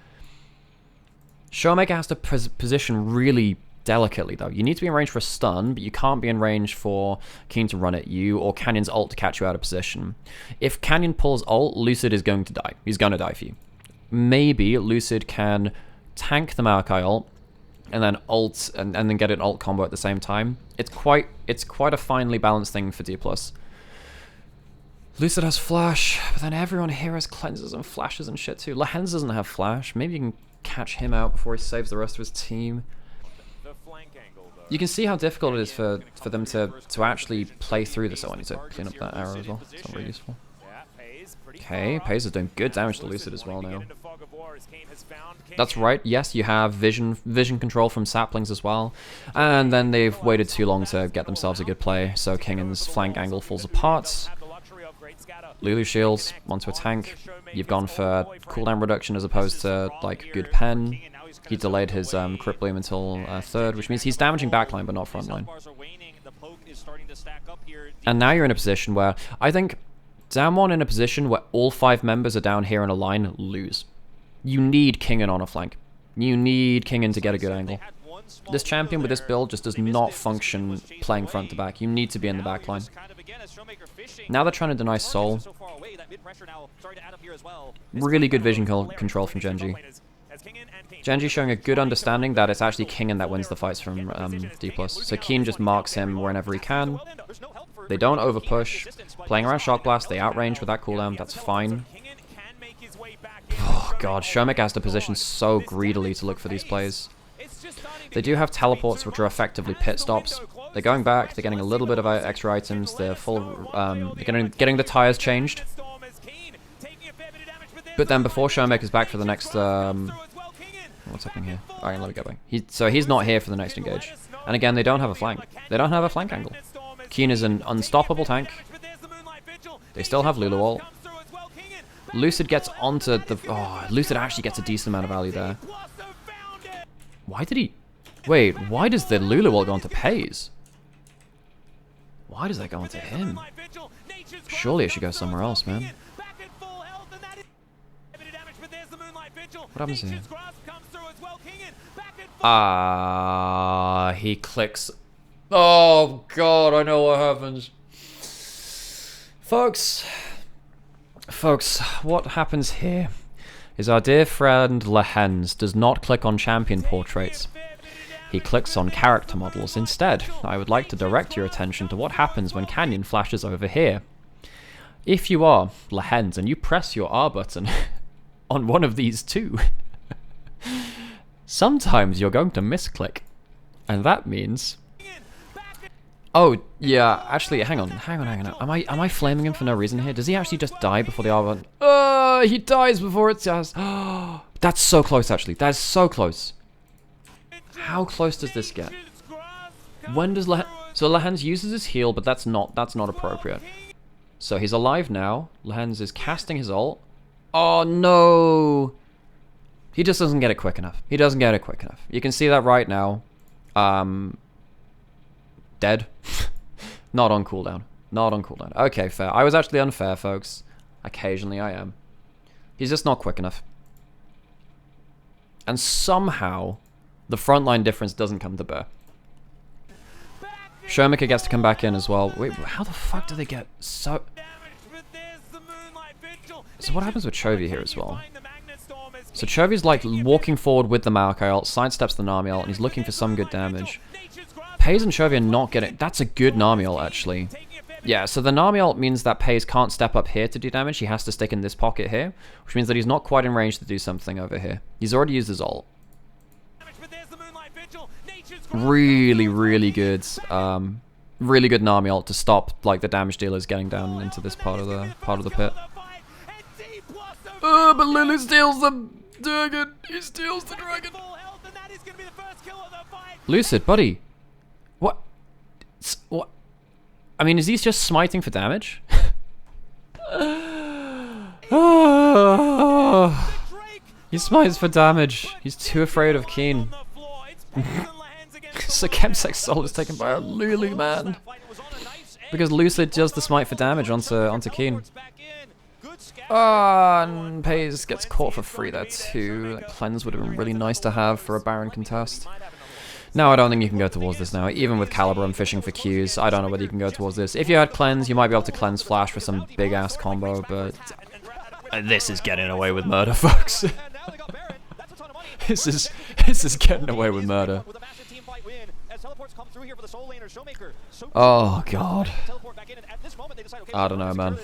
Showmaker has to position really delicately though. You need to be in range for a stun, but you can't be in range for Keen to run at you or Canyon's ult to catch you out of position. If Canyon pulls ult, Lucid is going to die. He's going to die for you. Maybe Lucid can tank the Maokai ult and then ult and then get an ult combo at the same time. It's quite a finely balanced thing for Dplus. Lucid has flash, but then everyone here has cleanses and flashes and shit too. Lahens doesn't have flash. Maybe you can catch him out before he saves the rest of his team. You can see how difficult it is for them to actually play through this. Oh, I need to clean up that arrow as well. It's not really useful. Okay, Pays is doing good damage to Lucid as well now. That's right, yes, you have vision control from saplings as well. And then they've waited too long to get themselves a good play, so Kingen's flank angle falls apart. Lulu shields onto a tank. You've gone for cooldown reduction as opposed to, like, good pen. He delayed his Crippleum until third, which means he's damaging backline but not frontline. And now you're in a position where, I think, Damwon in a position where all 5 members are down here in a line, lose. You need Kingen on a flank. You need Kingen to get a good angle. This champion with this build just does not function playing front to back. You need to be in the backline. Now they're trying to deny Soul. Really good vision control from GENG. GENG showing a good understanding that it's actually Kingen that wins the fights from Dplus. So Keen just marks him whenever he can. They don't overpush. Playing around Shock Blast, they outrange with that cooldown, that's fine. Oh god, Showmaker has to position so greedily to look for these plays. They do have teleports which are effectively pit stops. They're going back, they're getting a little bit of extra items, they're getting the tires changed. But then before Showmaker's back for the next What's happening here? Alright, let me go back. So he's not here for the next engage. And again, they don't have a flank. They don't have a flank angle. Keen is an unstoppable tank. They still have Lulu ult. Lucid gets onto the... Oh, Lucid actually gets a decent amount of value there. Why did he... Wait, why does the Lulu ult go onto Pays? Why does that go onto him? Surely it should go somewhere else, man. What happens here? He clicks. Oh god, I know what happens. Folks, what happens here is our dear friend Lehens does not click on champion portraits. He clicks on character models instead. I would like to direct your attention to what happens when Canyon flashes over here. If you are Lehens and you press your R button on one of these two, sometimes you're going to misclick. And that means... Oh, yeah, actually, hang on. Am I flaming him for no reason here? Does he actually just die before the R button? He dies before it does. That's so close, actually. That is so close. How close does this get? When does So Lehens uses his heal, but that's not appropriate. So he's alive now. Lehens is casting his ult. Oh no! He just doesn't get it quick enough. He doesn't get it quick enough. You can see that right now. Dead. Not on cooldown. Not on cooldown. Okay, fair. I was actually unfair, folks. Occasionally I am. He's just not quick enough. And somehow, the frontline difference doesn't come to bear. Showmaker gets to come back in as well. Wait, how the fuck do they get so... So what happens with Chovy here as well? So Chovy's like walking forward with the Maokai ult, sidesteps the Nami ult, and he's looking for some good damage. Pays and Chovy are not getting... That's a good Nami ult, actually. Yeah, so the Nami ult means that Pays can't step up here to do damage. He has to stick in this pocket here, which means that he's not quite in range to do something over here. He's already used his ult. Really, really good. Really good Nami ult to stop like the damage dealers getting down into this part of the pit. But Lulu steals the dragon. He steals the dragon. Lucid, buddy. What? What? I mean, is he just smiting for damage? He smites for damage. He's too afraid of Keen. So Chemsec's soul is taken by a Lulu, man. Because Lucid does the smite for damage onto Keen. And Pays gets caught for free there too. That cleanse would have been really nice to have for a Baron contest. No, I don't think you can go towards this now. Even with Caliber and fishing for Qs, I don't know whether you can go towards this. If you had cleanse, you might be able to cleanse flash for some big ass combo, but this is getting away with murder, folks. This is getting away with murder. Oh god. I don't know, man.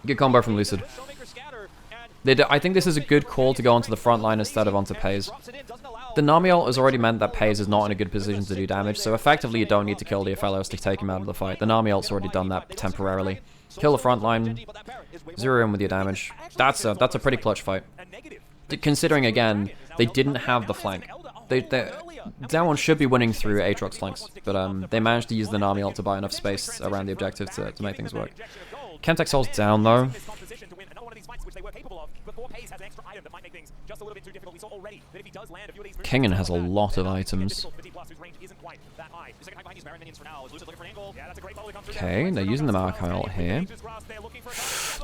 Good combo from Lucid. I think this is a good call to go onto the front line instead of onto Pays. The Nami ult has already meant that Pays is not in a good position to do damage, so effectively you don't need to kill the Ophelos to take him out of the fight. The Nami ult's already done that temporarily. Kill the front line, zero in with your damage. That's a pretty clutch fight. Considering, again, they didn't have the flank. Damwon should be winning through Aatrox flanks, but they managed to use the Nami ult to buy enough space around the objective to make things work. Chemtech Soul's down, though. Kengan has a lot of items. Okay, they're using the Maokai ult here.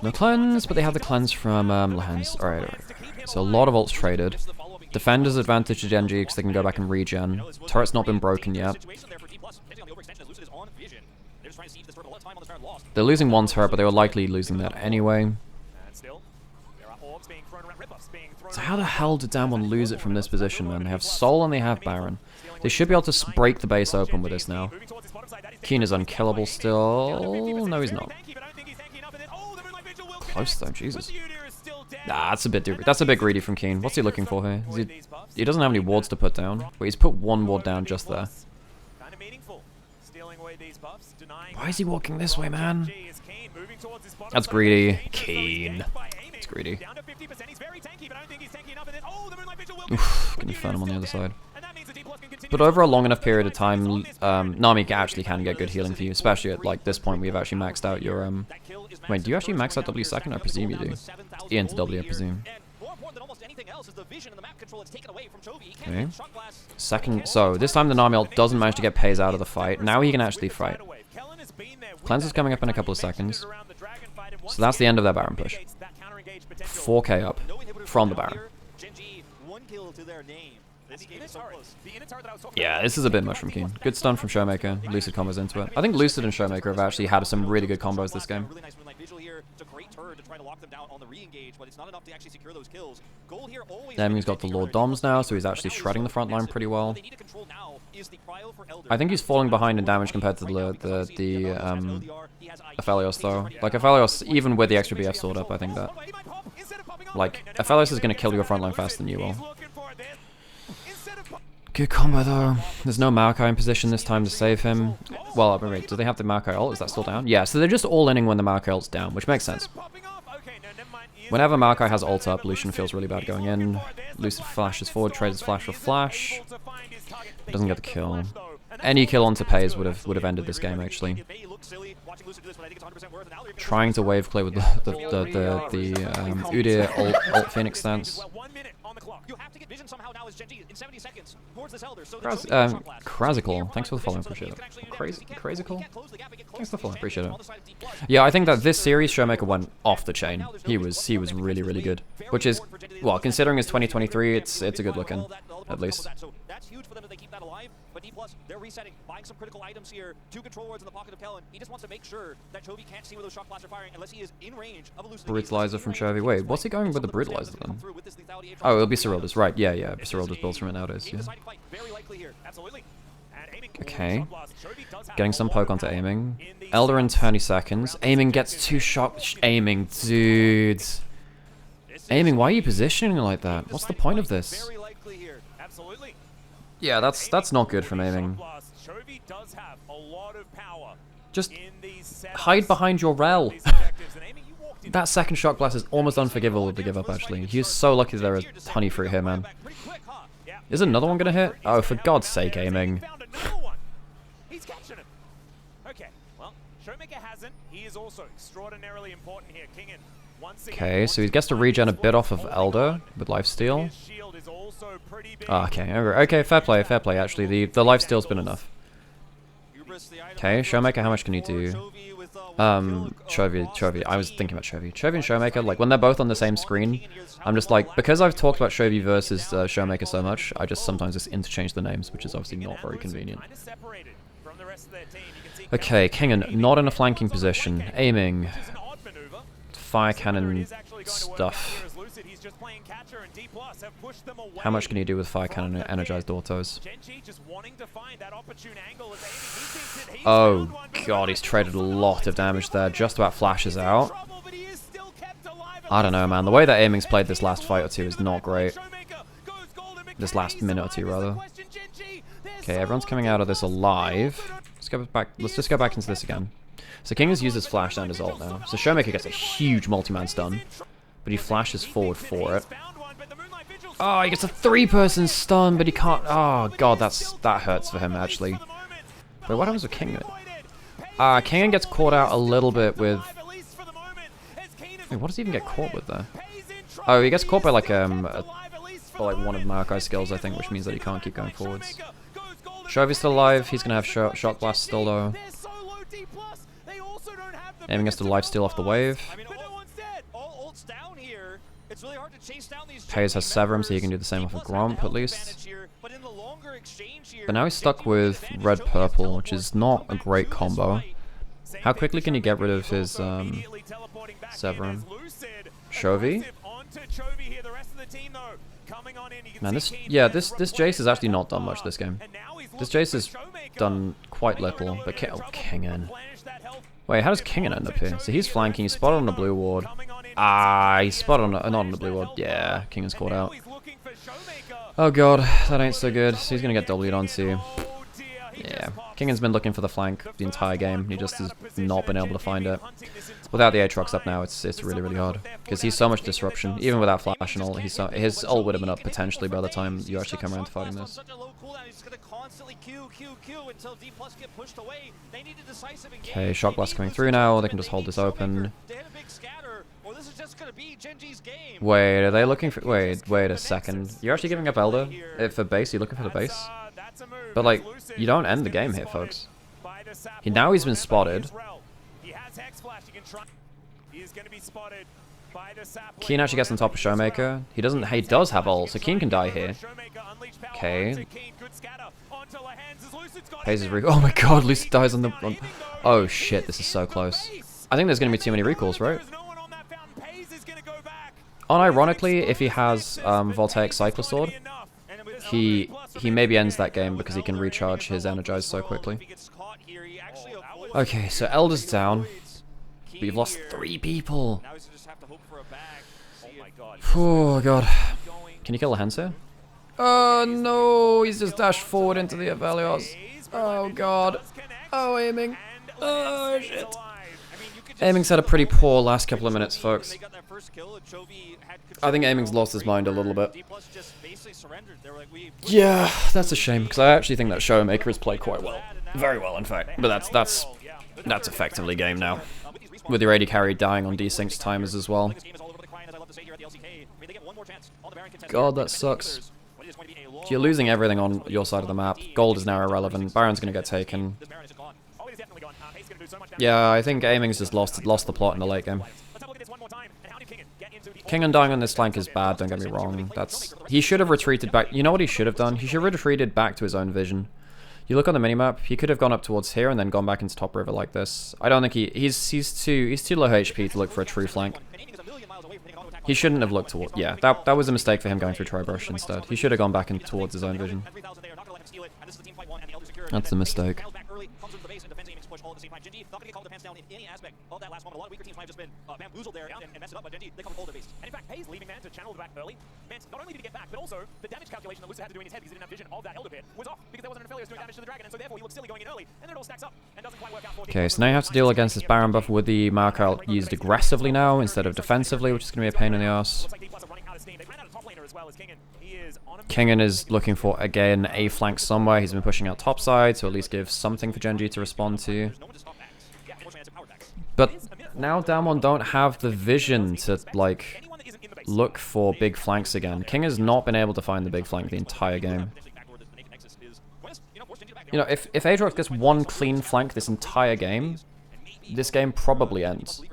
No cleanse, but they have the cleanse from Lehens. Alright. So a lot of ults traded. Defender's advantage to GENG because they can go back and regen. Turret's not been broken yet. They're losing one turret, but they were likely losing that anyway. So how the hell did Damwon lose it from this position, man? They have Soul and they have Baron. They should be able to break the base open with this now. Keen is unkillable still. No, he's not. Close though, Jesus. Nah, that's a bit greedy from Keen. What's he looking for here? He doesn't have any wards to put down. Wait, he's put one ward down just there. Why is he walking this way, man? That's greedy. Keen. It's greedy.
Down to 50%. He's very tanky, but I don't think he's tanky enough. And then, oh, the Moonlight Vigil will
Oof, can Infernum on the other side.
And that means the Dplus can continue
But over a long enough period of time, Nami actually can get good healing for you, especially at like this point we've actually maxed out your Wait, do you actually max out W second? I presume you do. E into W, I presume. Okay. Second, so this time the Nami ult doesn't manage to get Pays out of the fight. Now he can actually fight. Cleanser's coming up in a couple of seconds. So that's the end of their Baron push. 4k up from the Baron. Yeah, this is a bit much from Keen. Good stun from Showmaker. Lucid combos into it. I think Lucid and Showmaker have actually had some really good combos this game. Deming's got the Lord Doms now, so he's actually shredding the front line pretty well. I think he's falling behind in damage compared to the Aphelios though. Like Aphelios, even with the extra BF sword up, I think that like Aphelios is going to kill your front line faster than you will. Good combo though. There's no Maokai in position this time to save him. Well, wait, do they have the Maokai ult? Is that still down? Yeah, so they're just all-inning when the Maokai ult's down, which makes sense. Whenever Maokai has ult up, Lucian feels really bad going in. Lucid flashes forward, trades flash for flash. Doesn't get the kill. Any kill onto Pays would have ended this game actually. Trying to wave play with the Udyr ult Phoenix stance. Krazical, thanks for the follow, appreciate it. Krazical? Thanks for the follow, appreciate it. Yeah, I think that this series Showmaker went off the chain. He was really, really good. Which is, well, considering it's 2023, it's a good looking, at least.
That's huge for them that they keep that alive. But Dplus, they're resetting, buying some critical items here. 2 control wards in the pocket of Kellen. He just wants to make sure that Chovy can't see where those shock blasts are firing unless he is in range of a Brutalizer
from Chovy. Wait, what's he going with the Brutalizer then? Oh, it'll be Cyrilda's, right? Yeah, Cyrilda's builds from it nowadays. Yeah. Okay. Getting some poke onto aiming. Elder in 20 seconds. Aiming gets 2 shock. Aiming, dude. Aiming, why are you positioning like that? What's the point of this? Yeah, that's not good from aiming. Just hide behind your rel. That second shock blast is almost unforgivable to give up, actually. He's so lucky there is honey fruit here, man. Is another one gonna hit? Oh, for God's sake, aiming. Okay, so he gets to regen a bit off of Elder with lifesteal. Oh, okay, fair play, actually. The lifesteal's been enough. Okay, Showmaker, how much can he do? Chovy. I was thinking about Chovy. Chovy and Showmaker, like, when they're both on the same screen, I'm just like, because I've talked about Chovy versus Showmaker so much, I just sometimes just interchange the names, which is obviously not very convenient. Okay, Kingen, not in a flanking position. Aiming. Fire cannon stuff. How much can you do with fire cannon and energized autos? Oh god, he's traded a lot of damage there. Just about flashes out. I don't know, man. The way that aiming's played this last fight or two is not great. This last minute or two, rather. Okay, everyone's coming out of this alive. Let's just go back into this again. So King has used his flash and his ult now. So Showmaker gets a huge multi-man stun, but he flashes forward for it. Oh, he gets a 3-person stun, but he can't. Oh god, that hurts for him actually. Wait, what happens with Kingen? Kingen gets caught out a little bit with. Wait, what does he even get caught with there? Oh, he gets caught by like one of Maokai's skills, I think, which means that he can't keep going forwards. Shovy's still alive. He's gonna have shock blast still though. Aiming us to lifesteal off the wave. Pays has Severum, so he can do the same off of Gromp at least. But now he's stuck with red-purple, which is not a great combo. How quickly can he get rid of his Severum? Chovy? Man, this Jace has actually not done much this game. This Jace has done quite little, but Kingen. Wait, how does Kingen end up here? So he's flanking, he's spotted on the blue ward. He's spotted on not on the blue ward. Yeah, Kingen's caught out. Oh god, that ain't so good. So he's gonna get W'd onto. Yeah, Kingan's been looking for the flank the entire game. He just has not been able to find it. Without the Aatrox up now, it's really, really hard. Because he's so much disruption. Even without flash and all, his ult would have been up potentially by the time you actually come around to fighting this. Okay, Shock Blast coming through now. They can just hold this open. Wait, are they looking for... Wait a second. You're actually giving up Elder for base? You're looking for the base? But, like, you don't end the game here, folks. Now he's been spotted. Keen actually gets on top of Showmaker. He does have ult, so Keen can die here. Okay. Pays his recall. Oh my god, Lucid dies on the... Oh shit, this is so close. I think there's going to be too many recalls, right? Unironically, if he has Voltaic Cyclosword, he maybe ends that game because he can recharge his Energize so quickly. Okay, so Elder's down. We've lost 3 people. Oh god. Can you kill the Hens here? Oh no, he's just dashed forward into the Aphelios. Oh god. Oh, aiming. Oh shit. Aiming's had a pretty poor last couple of minutes, folks. I think Aiming's lost his mind a little bit. Yeah, that's a shame, because I actually think that Showmaker has played quite well. Very well, in fact. But that's effectively game now. With your AD carry dying on desynced timers as well. God, that sucks. You're losing everything on your side of the map. Gold is now irrelevant. Baron's going to get taken. Yeah, I think Aiming's just lost the plot in the late game. Kingan dying on this flank is bad, don't get me wrong. He should have retreated back. You know what he should have done? He should have retreated back to his own vision. You look on the minimap, he could have gone up towards here and then gone back into top river like this. I don't think he's too low HP to look for a true flank. He shouldn't have looked toward... Yeah, that was a mistake for him going through Tribrush instead. He should have gone back in towards his own vision. That's a mistake.
And in fact, Hayes leaving man to channel the back early meant not only did he get back, but also the damage calculation that Lucid had to do in his head because he didn't have vision of that Elder Pit was off because there wasn't an Aphelios doing damage to the dragon, and so therefore he looked silly going in early, and then it all stacks up and doesn't quite work out for
Okay, so now you have to deal against this Baron buff with the Markout used aggressively now instead of defensively, which is going to be a pain in the ass. Kingan is looking for, again, a flank somewhere. He's been pushing out top side to at least give something for GENG to respond to. But now Damwon don't have the vision to, like, look for big flanks again. King has not been able to find the big flank the entire game. You know, if Aatrox gets one clean flank this entire game, this game probably ends.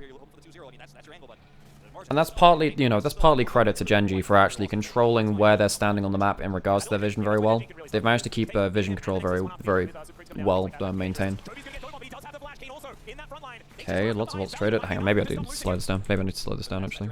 And that's partly, you know, that's partly credit to GENG for actually controlling where they're standing on the map in regards to their vision very well. They've managed to keep vision control very well maintained. Okay, lots of ults traded. Hang on, maybe I need to slow this down. Maybe I need to slow this down, actually.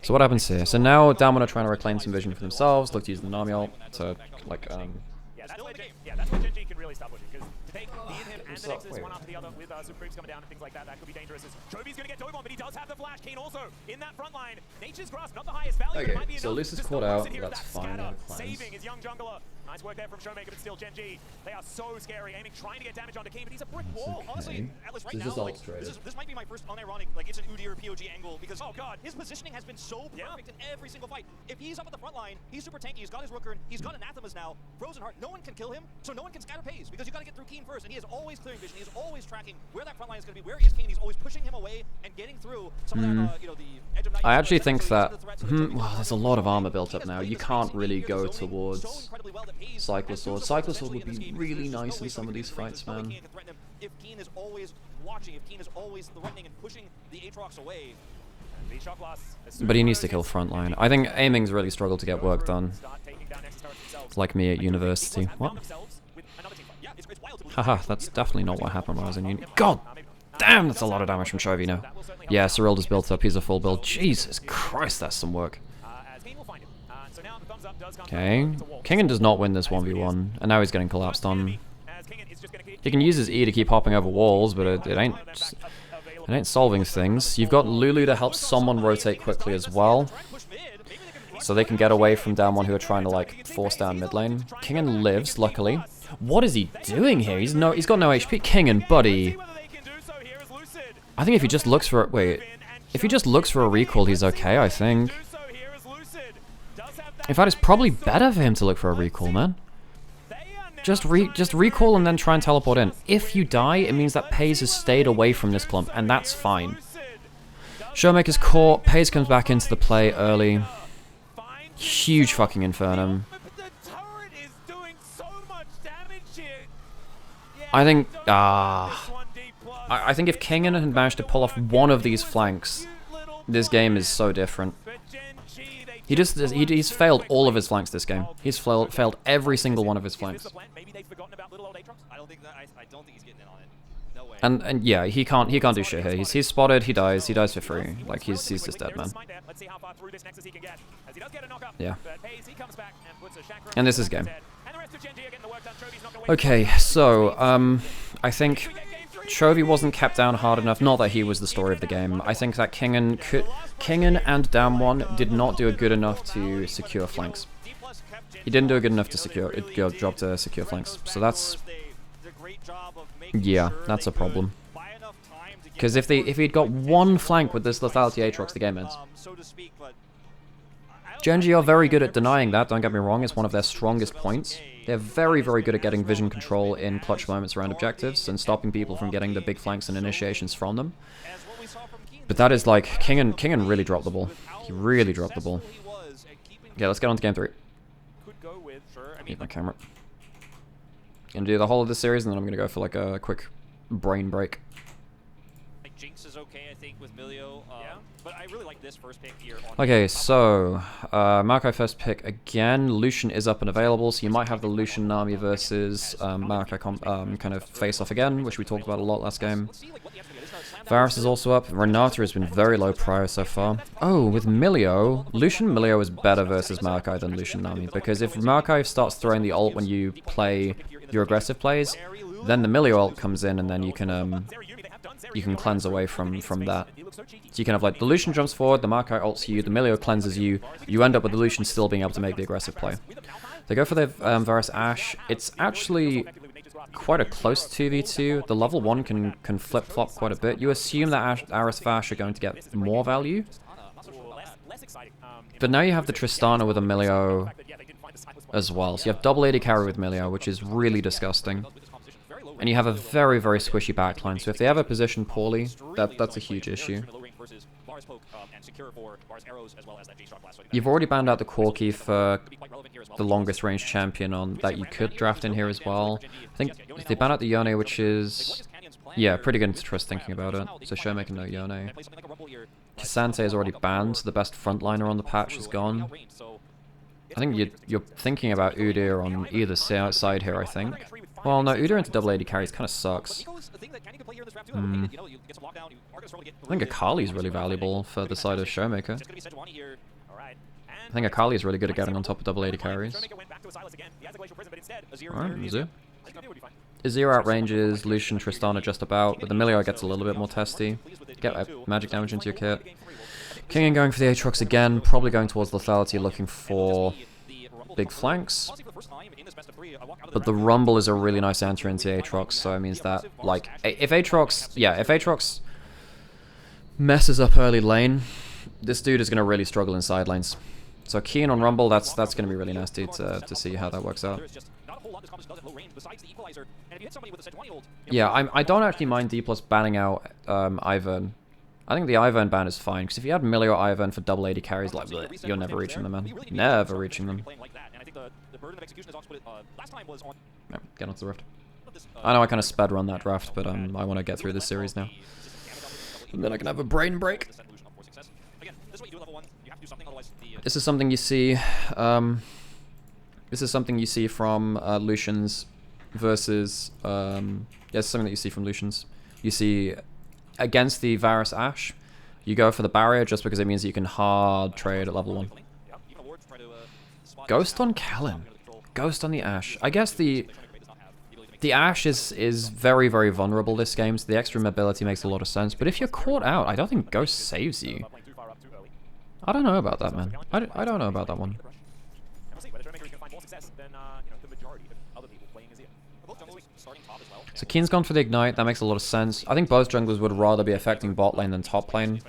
So what happens here? So now Damwon are trying to reclaim some vision for themselves. Look to use the Nami ult to, like,
Yeah, that's where GENG can really start pushing, because to take the inhib and the Nexus one after the other with Super Creeps coming down and things like that, that could be dangerous. Jovi's going to get dove on, but he does have the flash. Keen also in that front line. Nature's Grasp, not the highest value, but it might be enough.
So Lucis caught out. That's fine.
Saving his young jungler. Nice work there from Showmaker, but still GENG. They are so scary, aiming, trying to get damage onto Keen, but he's a brick wall. Honestly, Atlas, right now, like, this might be my first unironic, like, it's an Udyr POG angle, because, oh god, his positioning has been so perfect in every single fight. If he's up at the front line, he's super tanky, he's got his Rooker, he's got Anathemas now, Frozen Heart, no one can kill him, so no one can scatter Pays, because you got to get through Keen first, and he is always clearing vision, he is always tracking where that front line is going to be, where is Keen, he's always pushing him away and getting through some of that, you know, the edge of night.
I actually think that, well, there's a lot of armor built up now. You can't really go towards Cyclosword. Cyclosword would be really nice in some of these fights, man.
If Keen is always watching, if Keen is always threatening and pushing the Aatrox away.
But he needs to kill frontline. I think aiming's really struggled to get work done. Like me at university. What? Haha, that's definitely not what happened when I was in uni. God damn, that's a lot of damage from Chovy now. Yeah, Cyrilda's built up. He's a full build. Jesus Christ, that's some work. Okay. Kingan does not win this 1v1, and now he's getting collapsed on. He can use his E to keep hopping over walls, but it ain't solving things. You've got Lulu to help someone rotate quickly as well, so they can get away from Damwon who are trying to, like, force down mid lane. Kingan lives, luckily. What is he doing here? He's got no HP. King and Buddy. I think if he just looks for wait, if he just looks for a recall, he's okay, I think. In fact, it's probably better for him to look for a recall, man. Just recall and then try and teleport in. If you die, it means that Paze has stayed away from this clump, and that's fine. Showmaker's caught. Paze comes back into the play early. Huge fucking Infernum. I think, I think if Kingen had managed to pull off one of these flanks, this game is so different. He's failed all of his flanks this game. He's failed every single one of his flanks. And yeah, he can't do shit here. He's spotted, he dies for free. Like he's just dead, man. Yeah. And this is game. Okay, so I think Chovy wasn't kept down hard enough. Not that he was the story of the game. I think that Kingen and Damwon did not do a good enough to secure flanks. He didn't do a good enough to secure job to secure flanks. So that's that's a problem. Because if he'd got one flank with this lethality Aatrox, the game ends. GENG are very good at denying that. Don't get me wrong; it's one of their strongest points. They're very, very good at getting vision control in clutch moments around objectives and stopping people from getting the big flanks and initiations from them. But that is like, Kingen really dropped the ball. He really dropped the ball. Yeah, let's get on to game 3. Need my camera. Gonna do the whole of this series and then I'm gonna go for like a quick brain break.
Jinx is okay, I think, with Milio. But I really like this first pick here.
Okay, so Maokai first pick again. Lucian is up and available, so you might have the Lucian Nami versus Maokai kind of face off again, which we talked about a lot last game. Varus is also up. Renata has been very low prior so far. Oh, with Milio, Lucian Milio is better versus Maokai than Lucian Nami, because if Maokai starts throwing the ult when you play your aggressive plays, then the Milio ult comes in and then you can cleanse away from that. So you can have like the Lucian jumps forward, the Maokai ults you, the Milio cleanses you, you end up with the Lucian still being able to make the aggressive play. They go for the Varus Ashe. It's actually quite a close 2v2. The level 1 can flip-flop quite a bit. You assume that Aris Vash are going to get more value. But now you have the Tristana with a Milio as well. So you have double AD carry with Milio, which is really disgusting. And you have a very, very squishy backline, so if they ever position poorly, that's a huge issue. You've already banned out the Corki for the longest range champion on that you could draft in here as well. I think they ban out the Yone, which is, yeah, pretty good into Trist thinking about it. So Showmaker no Yone. K'Sante is already banned, so the best frontliner on the patch is gone. I think you're thinking about Udyr on either side here, I think. Well, no, Udyr into double AD carries kind of sucks. I think Akali is really valuable for the side of Showmaker. I think Akali is really good at getting on top of double AD carries. Alright, Azir. Azir outranges Lucian, Tristana just about, but the Milio gets a little bit more testy. Get magic damage into your kit. Kingen going for the Aatrox again, probably going towards lethality, looking for big flanks. But the Rumble is a really nice enter into Aatrox, so it means that, like, if Aatrox messes up early lane, this dude is going to really struggle in side lanes. So keen on Rumble, that's going to be really nasty to see how that works out. Yeah, I don't actually mind Dplus banning out Ivern. I think the Ivern ban is fine, because if you had Milio Ivern for double AD carries, like, bleh, you're never reaching them, man. Never reaching them. Yeah, get onto the Rift. I know I kind of sped run that draft, but I want to get through this series now. And then I can have a brain break. This is something you see. This is something you see from Lucians versus. Yeah, it's something that you see from Lucians. You see against the Varus Ashe, you go for the barrier just because it means that you can hard trade at level 1. Ghost on Kellen. Ghost on the Ashe. I guess the Ashe is very, very vulnerable this game, so the extra mobility makes a lot of sense. But if you're caught out, I don't think Ghost saves you. I don't know about that, man. I don't know about that one. So Keen's gone for the Ignite, that makes a lot of sense. I think both junglers would rather be affecting bot lane than top lane.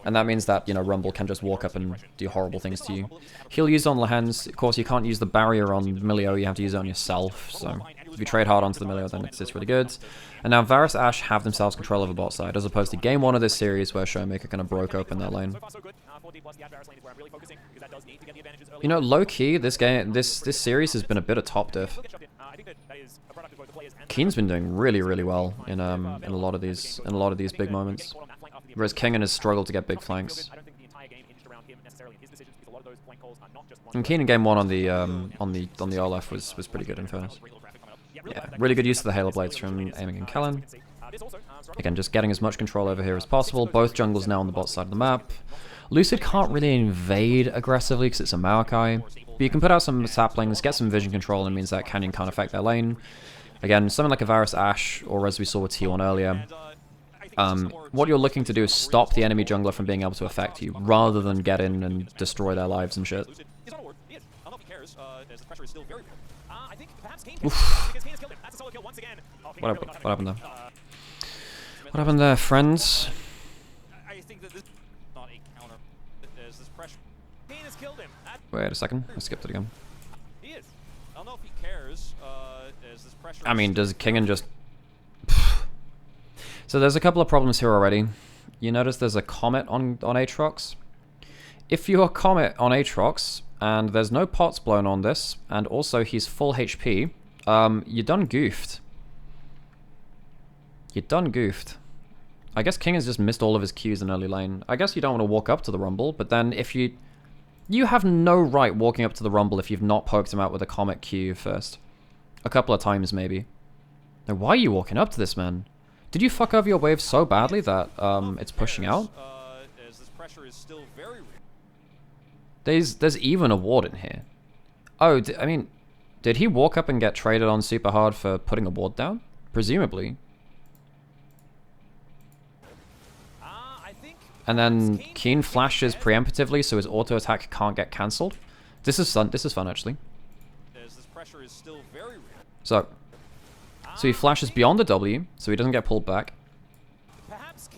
And that means that, you know, Rumble can just walk up and do horrible things to you. He'll use on Lehens. Of course, you can't use the barrier on Milio, you have to use it on yourself. So if you trade hard onto the Milio, then it's really good. And now Varus Ashe have themselves control over bot side, as opposed to game 1 of this series where Showmaker kind of broke open their lane. You know, low-key, this series has been a bit of top diff. Keen's been doing really well in a lot of these big moments, whereas Kingen has struggled to get big flanks. And Keen in game 1 on the Olaf was pretty good in fairness. Yeah, really good use of the Halo Blades from Aiming and Kellen. Again, just getting as much control over here as possible. Both jungles now on the bot side of the map. Lucid can't really invade aggressively because it's a Maokai, but you can put out some saplings, get some vision control, and it means that Canyon can't affect their lane. Again, something like a Varus Ashe, or as we saw with T1 earlier, what you're looking to do is stop the enemy jungler from being able to affect you, rather than get in and destroy their lives and shit. Oof. What happened there? What happened there, friends? Wait a second, I skipped it again. I mean, does Kingen just... So there's a couple of problems here already. You notice there's a Comet on Aatrox. If you're a Comet on Aatrox, and there's no pots blown on this, and also he's full HP, you're done goofed. You're done goofed. I guess King has just missed all of his Qs in early lane. I guess you don't want to walk up to the Rumble, but then if you... You have no right walking up to the Rumble if you've not poked him out with a Comet Q first. A couple of times, maybe. Now, why are you walking up to this, man? Did you fuck over your wave so badly that it's pushing out? There's even a ward in here. Oh, I mean, did he walk up and get traded on super hard for putting a ward down? Presumably. And then Keen flashes preemptively so his auto attack can't get cancelled. This is fun. This is fun actually. So he flashes beyond the W, so he doesn't get pulled back.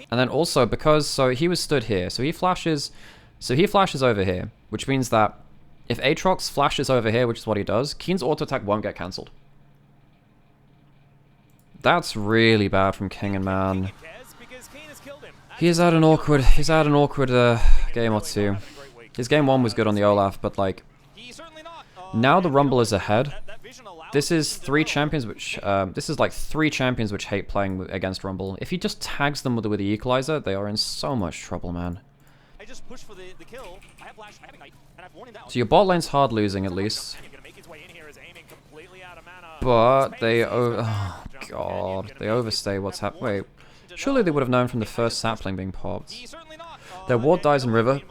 And then also because he was stood here, so he flashes over here, which means that if Aatrox flashes over here, which is what he does, Keen's auto attack won't get cancelled. That's really bad from King and man. He's had an awkward game or two. His game 1 was good on the Olaf, but like now the Rumble is ahead. This is 3 champions which like 3 champions which hate playing against Rumble. If he just tags them with the Equalizer, they are in so much trouble, man. So your bot lane's hard losing at least. But they oh god, they overstay what's happening. Wait. Surely they would have known from the first sapling being popped. Their ward dies in river.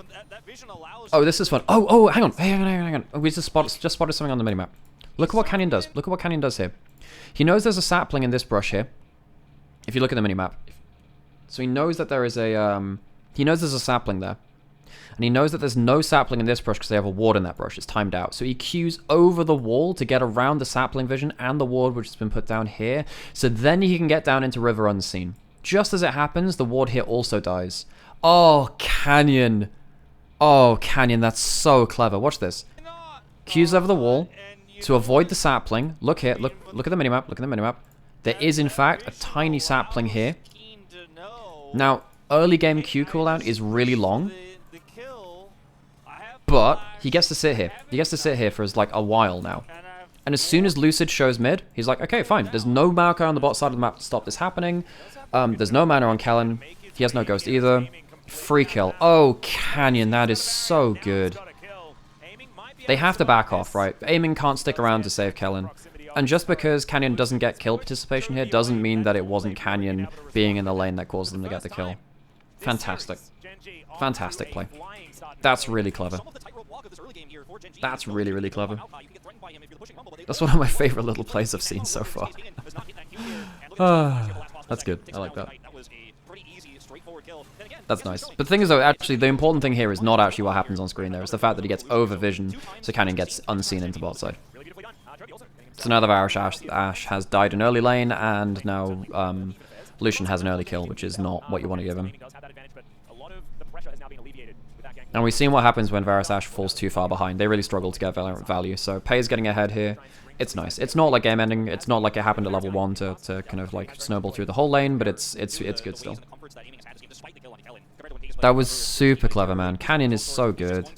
Oh, this is fun. Oh, hang on. We just spotted something on the minimap. Look at what Canyon does. Look at what Canyon does here. He knows there's a sapling in this brush here. If you look at the minimap. So he knows that there is a, he knows there's a sapling there. And he knows that there's no sapling in this brush because they have a ward in that brush. It's timed out. So he queues over the wall to get around the sapling vision and the ward which has been put down here. So then he can get down into river unseen. Just as it happens, the ward here also dies. Oh, Canyon. Oh, Canyon, that's so clever. Watch this. Q's over the wall to avoid the sapling. Look here, look at the minimap, look at the minimap. There is, in fact, a tiny sapling here. Now, early game Q cooldown is really long. But he gets to sit here. He gets to sit here for like a while now. And as soon as Lucid shows mid, he's like, okay, fine. There's no Maokai on the bot side of the map to stop this happening. There's no mana on Kellen. He has no ghost either. Free kill. Oh, Canyon, that is so good. They have to back off, right? Aiming can't stick around to save Kellen. And just because Canyon doesn't get kill participation here doesn't mean that it wasn't Canyon being in the lane that caused them to get the kill. Fantastic. Fantastic play. That's really clever. That's really, really clever. That's one of my favorite little plays I've seen so far. That's good. I like that. That's nice. But the thing is, though, actually, the important thing here is not actually what happens on screen there. It's the fact that he gets over vision, so Canyon gets unseen into bot side. So now the Varus Ashe has died in early lane, and now Lucian has an early kill, which is not what you want to give him. And we've seen what happens when Varus Ashe falls too far behind. They really struggle to get value. So Pei's getting ahead here. It's nice. It's not like game ending. It's not like it happened at level 1 to kind of like snowball through the whole lane, but it's good still. That was super clever, man. Canyon is so good.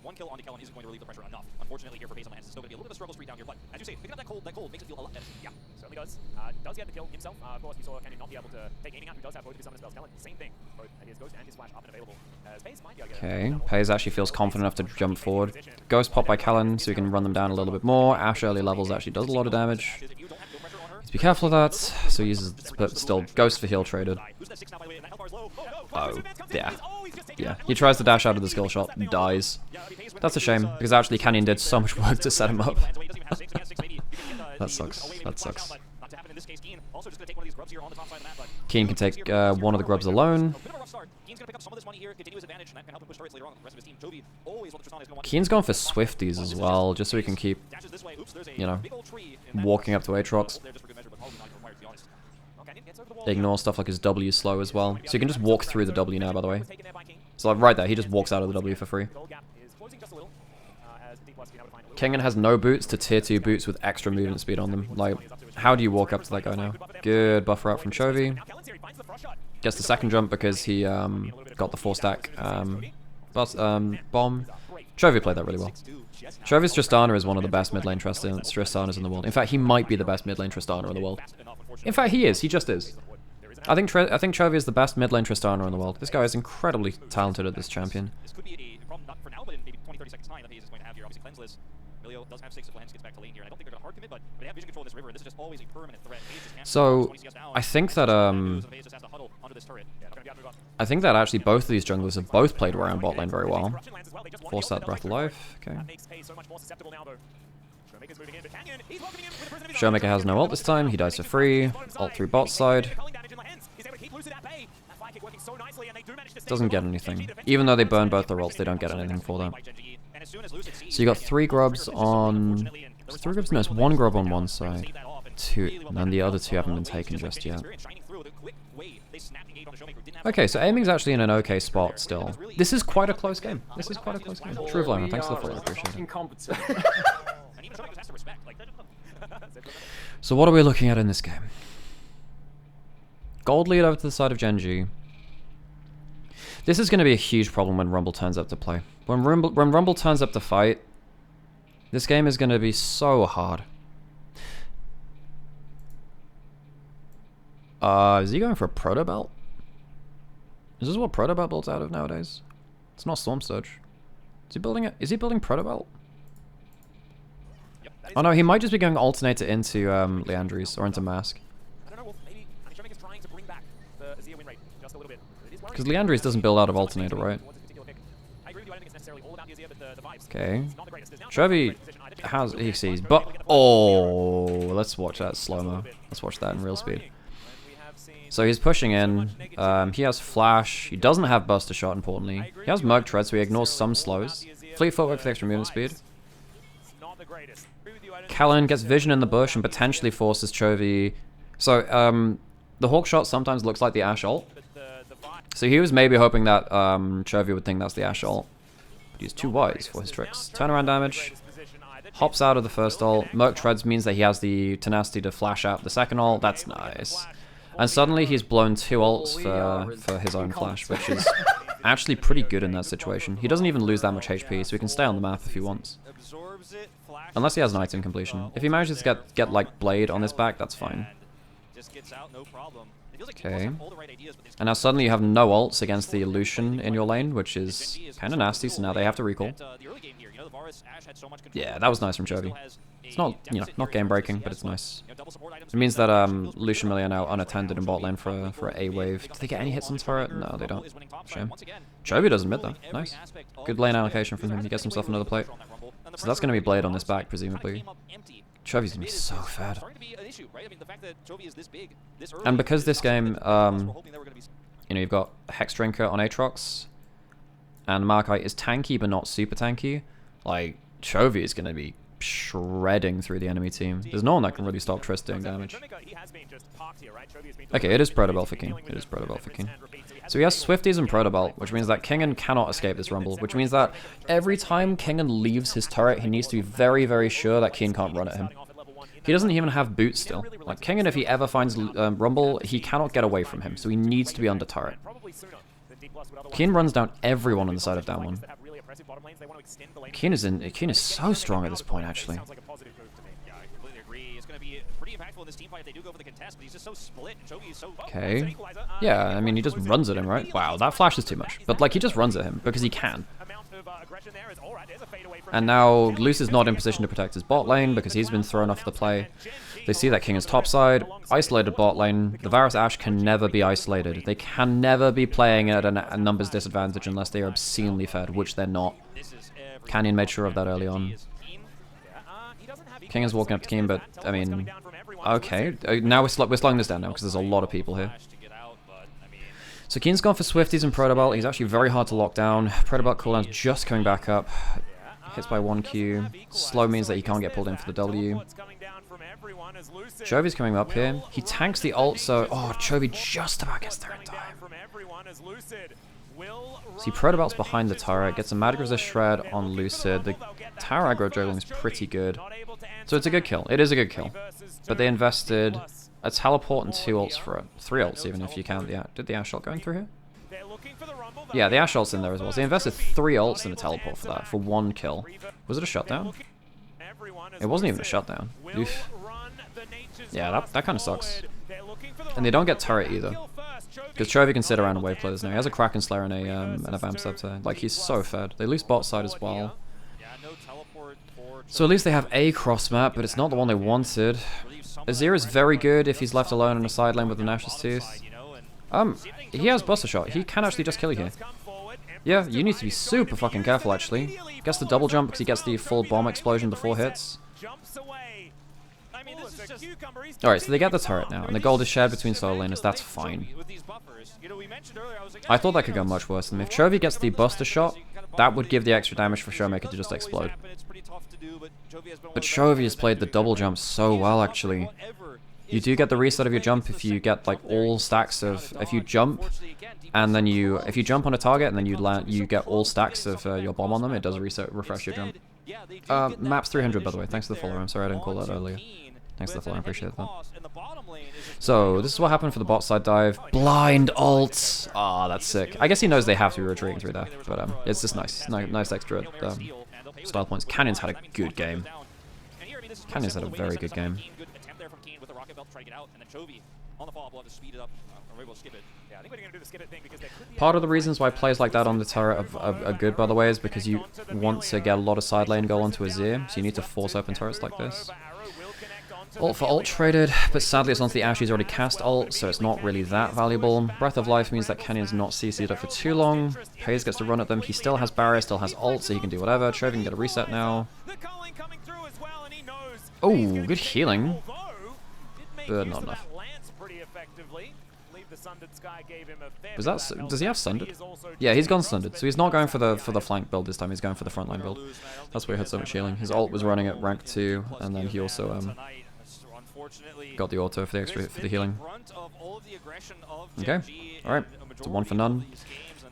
One kill onto Kellen isn't going to relieve the pressure enough. Unfortunately, here for Basil, it's still going to be a little bit of a struggle streak down here. But as you say, picking up that cold makes it feel a lot better. Yeah, certainly does. Does get the kill himself. Of course, you saw Canyon not be able to take aiming out. Who does have both of his summon spells. Kellen, same thing. Both his Ghost and his Flash up and available.
Okay, Pei's actually feels confident enough to jump forward. Ghost pop by Kellen, so he can run them down a little bit more. Ashe early levels actually does a lot of damage. Let's be careful of that. So he uses, but still, Ghost for heal traded. Oh, yeah. Yeah, he tries to dash out of the skill shot and dies. That's a shame, because actually Canyon did so much work to set him up. That sucks. That sucks. Keen can take one of the grubs alone. Keen's going for Swifties as well, just so he can keep, you know, walking up to Aatrox. Ignore stuff like his W slow as well. So you can just walk through the W now, by the way. So like right there, he just walks out of the W for free. Kengan has no boots to tier 2 boots with extra movement speed on them. Like, how do you walk up to that guy now? Good buffer out from Chovy. Gets the second jump because he got the 4-stack bomb. Chovy played that really well. Chovy's Tristana is one of the best mid lane Tristanas in the world. In fact, he might be the best mid lane Tristana in the world. In fact, he is. He just is. I think Chovy is the best mid lane Tristana in the world. This guy is incredibly talented at this champion. So, I think that actually both of these junglers have both played around bot lane very well. Force that Breath of Life. Okay. Showmaker has no ult this time. He dies for free. Ult through bot side. Doesn't get anything. Even though they burn both their ults, they don't get anything for that. So you got 3 grubs on... 3 grubs? No, it's 1 grub on one side. 2, and then the other 2 haven't been taken just yet. Okay, so aiming's actually in an okay spot still. This is quite a close game. This is quite a close game. True Vliner, thanks for the follow, appreciate it. So what are we looking at in this game? Gold lead over to the side of GENG. This is going to be a huge problem when Rumble turns up to play. When Rumble turns up to fight, this game is going to be so hard. Is he going for a Proto Belt? Is this what Proto Belt builds out of nowadays? It's not Storm Surge. Is he building it? Is he building Proto Belt? Oh no, he might just be going Alternator into Leandries or into Mask. Because Leandries doesn't build out of Alternator, right? Okay. Chovy has... he sees... but... oh, let's watch that slow-mo. Let's watch that in real speed. So he's pushing in. He has Flash. He doesn't have Buster Shot, importantly. He has Merc Tread, so he ignores some slows. Fleet Footwork for the extra movement speed. Kellen gets Vision in the bush and potentially forces Chovy... so, the Hawk Shot sometimes looks like the Ashe ult. So he was maybe hoping that Chovy would think that's the Ashe ult. But he's too wise for his tricks. Turnaround damage. Hops out of the first ult. Merc Treads means that he has the tenacity to flash out the second ult. That's nice. And suddenly he's blown 2 ults for his own flash, which is actually pretty good in that situation. He doesn't even lose that much HP, so he can stay on the map if he wants. Unless he has an item completion. If he manages to get like Blade on his back, that's fine. Okay. And now suddenly you have no ults against the Lucian in your lane, which is kind of nasty, so now they have to recall. Yeah, that was nice from Chovy. It's not, you know, not game breaking, but it's nice. It means that Lucian Melee are now unattended in bot lane for an A wave. Do they get any hits on turret? No, they don't. Shame. Chovy doesn't mid though. Nice. Good lane allocation from him. He gets himself another plate. So that's going to be Blade on this back, presumably. Chovy's going to be so fed. And because this game, you know, you've got Hex Drinker on Aatrox, and Maokai is tanky but not super tanky, like, Chovy is going to be shredding through the enemy team. There's no one that can really stop Triss doing damage. Okay, it is Protobelt for King. It is Protobelt for King. So he has Swifties and Protobelt, which means that Kingen cannot escape this Rumble, which means that every time Kingen leaves his turret, he needs to be very, very sure that Keen can't run at him. He doesn't even have boots still. Like, Kingen, if he ever finds Rumble, he cannot get away from him, so he needs to be under turret. Keen runs down everyone on the side of down one. Keen is so strong at this point, actually. Okay. Yeah, I mean, he just runs at him, right? Wow, that flash is too much. But, like, he just runs at him, because he can. And now, Luce is not in position to protect his bot lane, because he's been thrown off the play. They see that King is topside, isolated bot lane. The Varus Ashe can never be isolated. They can never be playing at a numbers disadvantage unless they are obscenely fed, which they're not. Canyon made sure of that early on. King is walking up to Keen, but, I mean, okay. Now we're slowing this down now, because there's a lot of people here. So Keen's gone for Swifties and Protobelt. He's actually very hard to lock down. Protobelt cooldown's just coming back up. Hits by 1Q. Slow means that he can't get pulled in for the W. Chovy's coming up here. He tanks the ult, so... Oh, Chovy just about gets there in time. See, Protobelt's behind the turret. Gets a Magic Resist Shred on Lucid. The tower aggro juggling is pretty good. So it's a good kill. It is a good kill. But they invested a teleport and 2 ults for it. 3 ults even if you count the... Did the Ashe ult going through here? Yeah, the Ashe ult's in there as well. So they invested 3 ults and a teleport for that, for 1 kill. Was it a shutdown? It wasn't even a shutdown. Oof. Yeah, that kind of sucks. And they don't get turret either. Because Chovy can sit around and wave play this now. He has a Kraken Slayer and a Vamp Scepter. Like, he's so fed. They lose bot side as well. So at least they have a cross map, but it's not the one they wanted. Azir is very good if he's left alone in a side lane with the Nash's Tooth. He has Buster Shot. He can actually just kill you here. Yeah, you need to be super fucking careful, actually. Gets the double jump because he gets the full bomb explosion before hits. Alright, so they get the turret now, and the gold is shared between solo laners. That's fine. I thought that could go much worse than if Chovy gets the Buster Shot, that would give the extra damage for Showmaker to just explode. But Chovy has played the double jump so well, actually. You do get the reset of your jump if you get like all stacks of... If you jump, and then if you jump on a target and then you get all stacks of your bomb on them, it does refresh your jump. Maps 300 by the way, thanks to the follower. I'm sorry I didn't call that earlier. Thanks to the follower, I appreciate that. So, this is what happened for the bot side dive. Blind ult! Ah, that's sick. I guess he knows they have to be retreating through there, but it's just nice. Nice extra style points. Canyon's had a good game. Canyon's had a very good game. Part of the reasons why plays like that on the turret are good, by the way, is because you want to get a lot of side lane goal onto Azir, so you need to force open turrets like this. Ult for ult traded, but sadly it's onto the Ashe. He's already cast ult, so it's not really that valuable. Breath of Life means that Canyon's not CC'd up for too long. Hayes gets to run at them. He still has barrier, still has ult, so he can do whatever. Chovy can get a reset now. Oh, good healing. But not enough. Was that? Does he have Sundered? Yeah, he's gone Sundered, so he's not going for the flank build this time. He's going for the frontline build. That's why he had so much healing. His ult was running at rank 2, and then he also got the auto for the healing. Okay, all right. It's a 1 for none.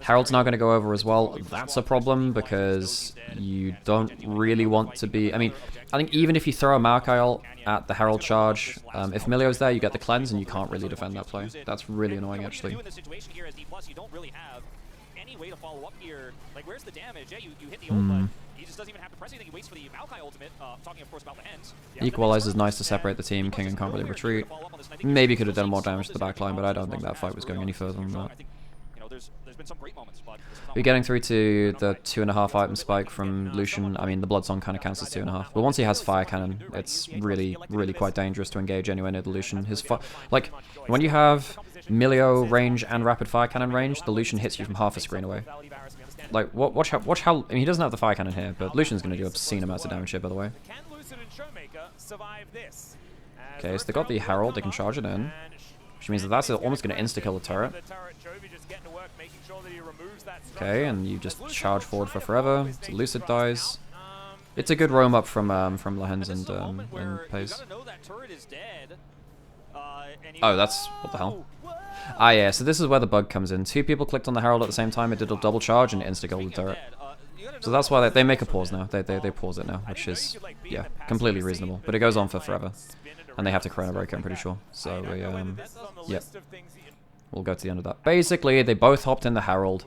Herald's now going to go over as well. That's a problem because you don't really want to be... I mean, I think even if you throw a Maokai ult at the Herald charge, if Milio's there, you get the cleanse and you can't really defend that play. That's really annoying, actually. Equalizer's nice to separate the team. King can't really retreat. Maybe could have done more damage to the backline, but I don't think that fight was going any further than that. We're getting through to the 2.5 item spike from Lucian. I mean, the Bloodsong kind of counts as 2.5. But once he has Fire Cannon, it's really quite dangerous to engage anywhere near the Lucian. Like, when you have Milio range and Rapid Fire Cannon range, the Lucian hits you from half a screen away. Like, watch how... I mean, he doesn't have the Fire Cannon here, but Lucian's going to do obscene amounts of damage here, by the way. Okay, so they got the Herald. They can charge it in. which means that that's almost going to insta-kill the turret. Okay, and you just charge forward for forever. So Lucid dies. It's a good roam up from Lehens and Pace. Oh, that's... what the hell? Ah, yeah, so this is where the bug comes in. Two people clicked on the Herald at the same time, it did a double charge and insta-killed the turret. So that's why they make a pause now. They pause it now, which is, yeah, completely reasonable. But it goes on for forever. And they have to Chrono Break, I'm pretty sure. So, yep. We'll go to the end of that. Basically, they both hopped in the Herald,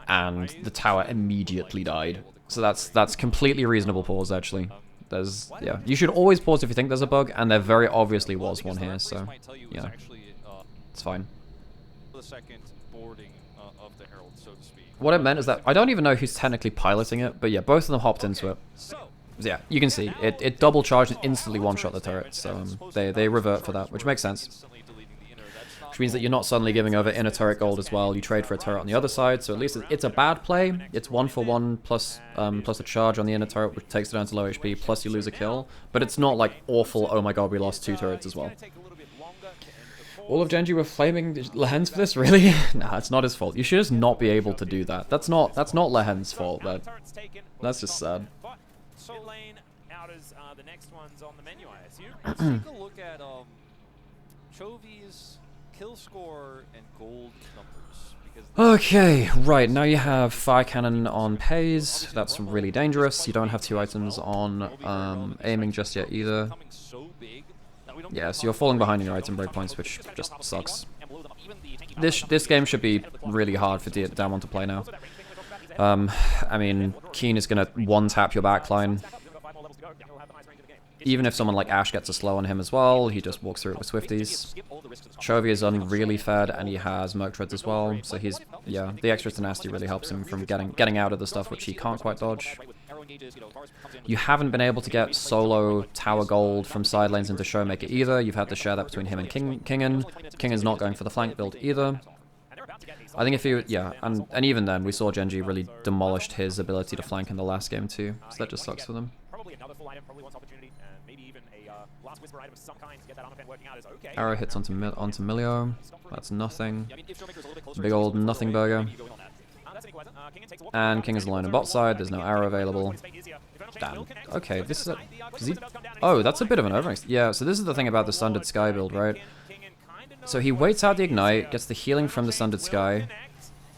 and the tower immediately died. So that's completely reasonable pause, actually. There's, yeah. You should always pause if you think there's a bug, and there very obviously was one here, so, yeah. It's fine. What it meant is that, I don't even know who's technically piloting it, but yeah, both of them hopped into it. Yeah, you can see, it double charged and instantly one-shot the turret, so they revert for that, which makes sense. Which means that you're not suddenly giving over inner turret gold as well, you trade for a turret on the other side, so at least it's a bad play. It's 1-for-1 plus a charge on the inner turret, which takes it down to low HP, plus you lose a kill, but it's not like awful, oh my god, we lost 2 turrets as well. All of Genji were flaming Lehens for this, really? Nah, it's not his fault. You should just not be able to do that. That's not Lehens' fault. That's just sad.
Let's take a look at Chovy's kill score and gold numbers.
Okay, right, now you have Fire Cannon on Pays. That's really dangerous. You don't have 2 items on aiming just yet either. Yeah, so you're falling behind in your item breakpoints, which just sucks. This game should be really hard for Damwon to play now. I mean, Keen is going to one-tap your backline. Even if someone like Ashe gets a slow on him as well, he just walks through it with Swifties. Chovy is unreally fed, and he has Merc Treads as well, so he's, yeah, the extra tenacity really helps him from getting out of the stuff which he can't quite dodge. You haven't been able to get solo tower gold from side lanes into Showmaker either. You've had to share that between him and Kingen. Kingen's not going for the flank build either. I think if you, yeah, and even then, we saw Genji really demolished his ability to flank in the last game too, so that just sucks for them. Arrow hits onto Milio. That's nothing. Big old nothing burger. And King is alone on bot side. There's no arrow available. Damn. Okay, this is a... Does he... Oh, that's a bit of an overextend. Yeah, so this is the thing about the Sundered Sky build, right? So he waits out the Ignite, gets the healing from the Sundered Sky.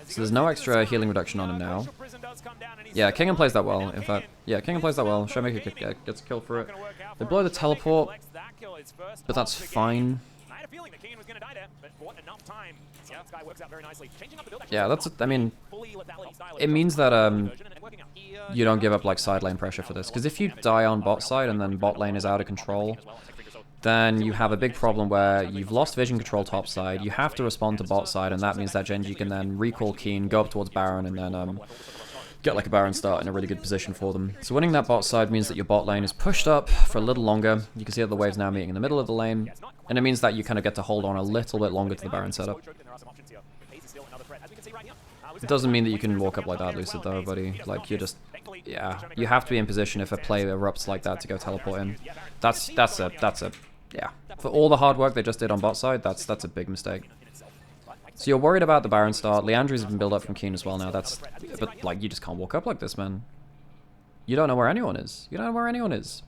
So there's no extra healing reduction on him now. Yeah, Kingen plays that well, in fact. Yeah, Kingen plays that well. Showmaker gets a kill for it. They blow the teleport, but that's fine. Yeah, that's, I mean, it means that you don't give up like side lane pressure for this, because if you die on bot side and then bot lane is out of control, then you have a big problem where you've lost vision control top side, you have to respond to bot side, and that means that Genji can then recall Keen, go up towards Baron, and then get like a Baron start in a really good position for them. So winning that bot side means that your bot lane is pushed up for a little longer. You can see that the wave's now meeting in the middle of the lane, and it means that you kind of get to hold on a little bit longer to the Baron setup. It doesn't mean that you can walk up like that, Lucid, though, buddy. Like, you're just... Yeah, you have to be in position if a play erupts like that to go teleport in. That's a... Yeah. For all the hard work they just did on bot side, that's a big mistake. So you're worried about the Baron start. Leandri's been built up from Keen as well now. But, like, you just can't walk up like this, man. You don't know where anyone is. You don't know where anyone is.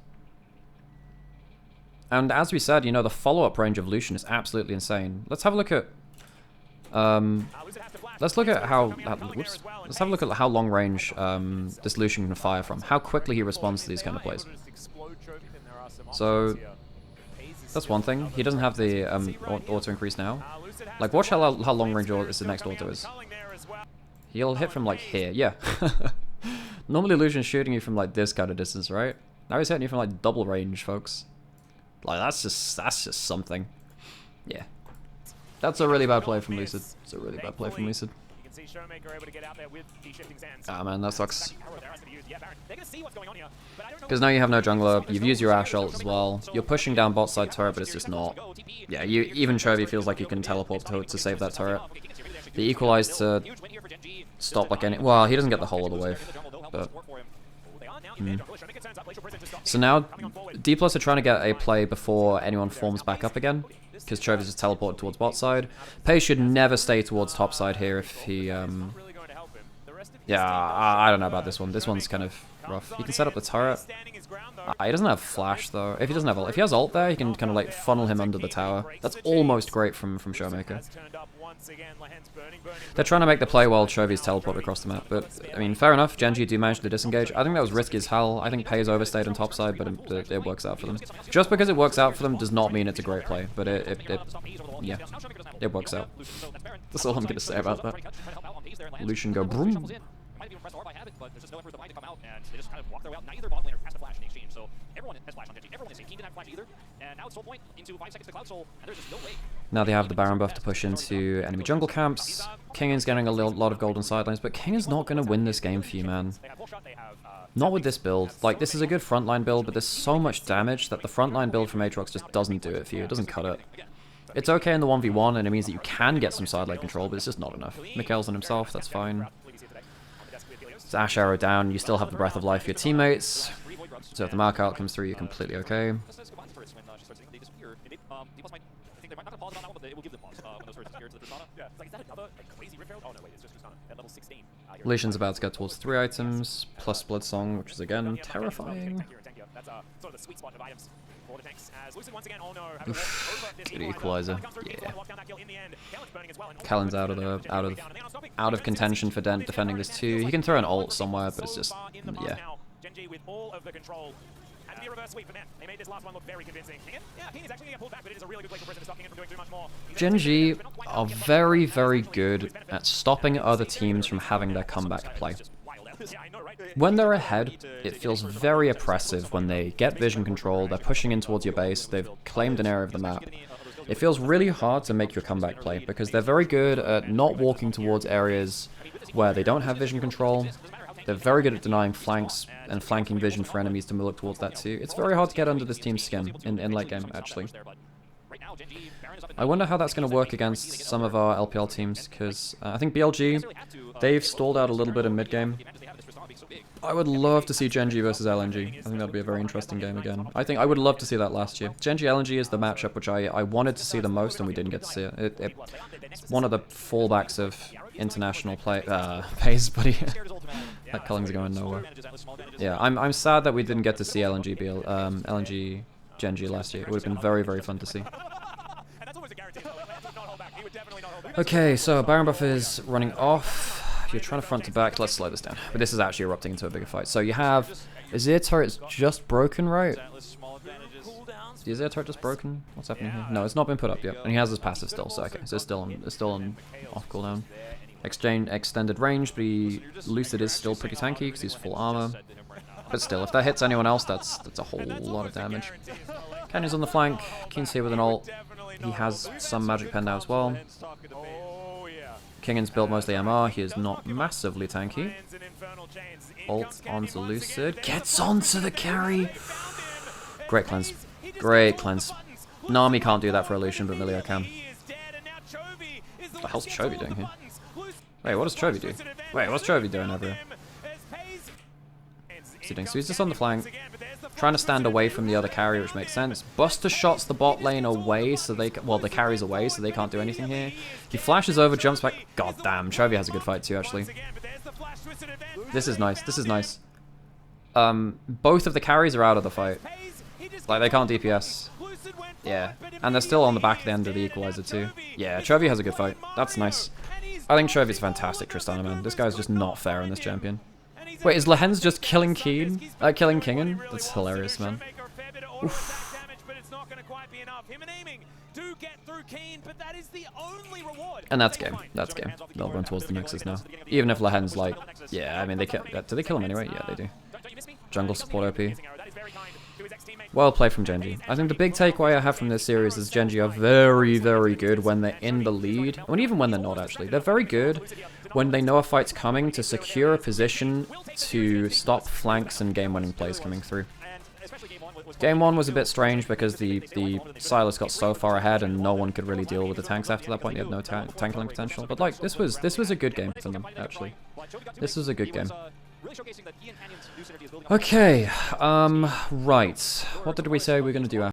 And as we said, you know, the follow-up range of Lucian is absolutely insane. Let's have a look at... let's look at how... whoops. Let's have a look at how long range this Lucian can fire from. How quickly he responds to these kind of plays. So... That's one thing. He doesn't have the auto increase now. Like, watch how long range the next auto is. He'll hit from, like, here. Yeah. Normally Lucian's shooting you from, like, this kind of distance, right? Now he's hitting you from, like, double range, folks. Like, that's just something. Yeah. That's a really bad play from Lucid. It's a really bad play from Lucid. Ah, man, that sucks. Because now you have no jungler, you've used your Ashe ult as well, you're pushing down bot side turret, but it's just not... Yeah, even Chovy feels like you can teleport to save that turret. They equalized to stop like any... Well, he doesn't get the whole of the wave, but... So now, Dplus are trying to get a play before anyone forms back up again, because Chovy's just teleported towards bot side. Pei should never stay towards top side here if he, yeah, I don't know about this one. This one's kind of rough. He can set up the turret. He doesn't have flash though. If he doesn't have ult, if he has ult there, he can kind of like funnel him under the tower. That's almost great from Showmaker. They're trying to make the play while Chovy's teleported across the map, but I mean, fair enough. Genji do manage to disengage. I think that was risky as hell. I think Pei's overstayed on top side, but it works out for them. Just because it works out for them does not mean it's a great play, but yeah, it works out. That's all I'm gonna say about that. Lucian go broom.
Might have even pressed R by habit, but there's just no effort for the bind to come out, and they just kind of walk their way out. Neither bottom laner has to flash in the exchange, so everyone has flash on Genji. Everyone is safe. Keen didn't have flash either, and now it's Soul Point into 5 seconds to Cloud Soul, and there's just no way.
Now they have the Baron buff to push into enemy jungle camps. Kingin's getting a lot of golden sidelines, but Kingin's not going to win this game for you, man. Not with this build. Like, this is a good frontline build, but there's so much damage that the frontline build from Aatrox just doesn't do it for you. It doesn't cut it. It's okay in the 1v1, and it means that you can get some sideline control, but it's just not enough. Mikhail's on himself, that's fine. It's Ash Arrow down, you still have the Breath of Life for your teammates. So if the markout comes through, you're completely okay. Lucian's about to get towards 3 items, plus Blood Song, which is again terrifying. Oof, good equalizer. Yeah. Callan's out of contention for defending this too. He can throw an ult somewhere, but it's just yeah. Genji are very, very good at stopping other teams from having their comeback play. When they're ahead, it feels very oppressive when they get vision control, they're pushing in towards your base, they've claimed an area of the map. It feels really hard to make your comeback play, because they're very good at not walking towards areas where they don't have vision control. They're very good at denying flanks and flanking vision for enemies to look towards that too. It's very hard to get under this team's skin in late game, actually. I wonder how that's going to work against some of our LPL teams, because I think BLG, they've stalled out a little bit in mid-game. I would love to see Genji versus LNG. I think that would be a very interesting game again. I would love to see that last year. Genji LNG is the matchup which I wanted to see the most, and we didn't get to see it. It's one of the fallbacks of international pace, but that Culling's going nowhere. Yeah, I'm sad that we didn't get to see LNG Genji last year. It would have been very, very fun to see. Okay, so Baron buff is running off. If you're trying to front to back, let's slow this down. But this is actually erupting into a bigger fight. So you have Azir turret's just broken, right? Is the Azir turret just broken? What's happening here? No, it's not been put up yet. And he has his passive still, so okay. So it's still on off cooldown. Extended range, but Lucid is still pretty tanky because he's full armor. But still, if that hits anyone else, that's a whole lot of damage. Kenny's on the flank. Keen's here with an ult. He has some magic pen now as well. Kingin's built mostly MR. He is not massively tanky. Ult onto Lucid. Gets onto the carry. Great cleanse. Great cleanse. Nami can't do that for Illusion, but Milio can. What the hell's Chovy doing here? Wait, what does Chovy do? Wait, what's Chovy doing over here? What's he doing? So he's just on the flank, trying to stand away from the other carry, which makes sense. Buster shots the bot lane away, so the carry's away, so they can't do anything here. He flashes over, jumps back. God damn, Chovy has a good fight too, actually. This is nice. This is nice. Both of the carries are out of the fight. Like, they can't DPS. Yeah, and they're still on the back end of the equalizer too. Yeah, Chovy has a good fight. That's nice. I think Chovy's a fantastic Tristana, man. This guy's just not fair in this champion. Wait, is Lehens just killing Kingin? That's hilarious, man. Oof. And that's game. That's game. They'll run towards the Nexus now. Even if Lehen's like, yeah, I mean, do they kill him anyway? Yeah, they do. Jungle support OP. Well played from Genji. I think the big takeaway I have from this series is Genji are very, very good when they're in the lead. And even when they're not, actually. They're very good when they know a fight's coming to secure a position to stop flanks and game-winning plays coming through. Game 1 was a bit strange because the Silas got so far ahead and no one could really deal with the tanks after that point. They had no tankling potential. But like, this was a good game for them, actually. This was a good game.
really showcasing that he and Canyon's new synergy is building up.
Okay, right. What did we say we were going to do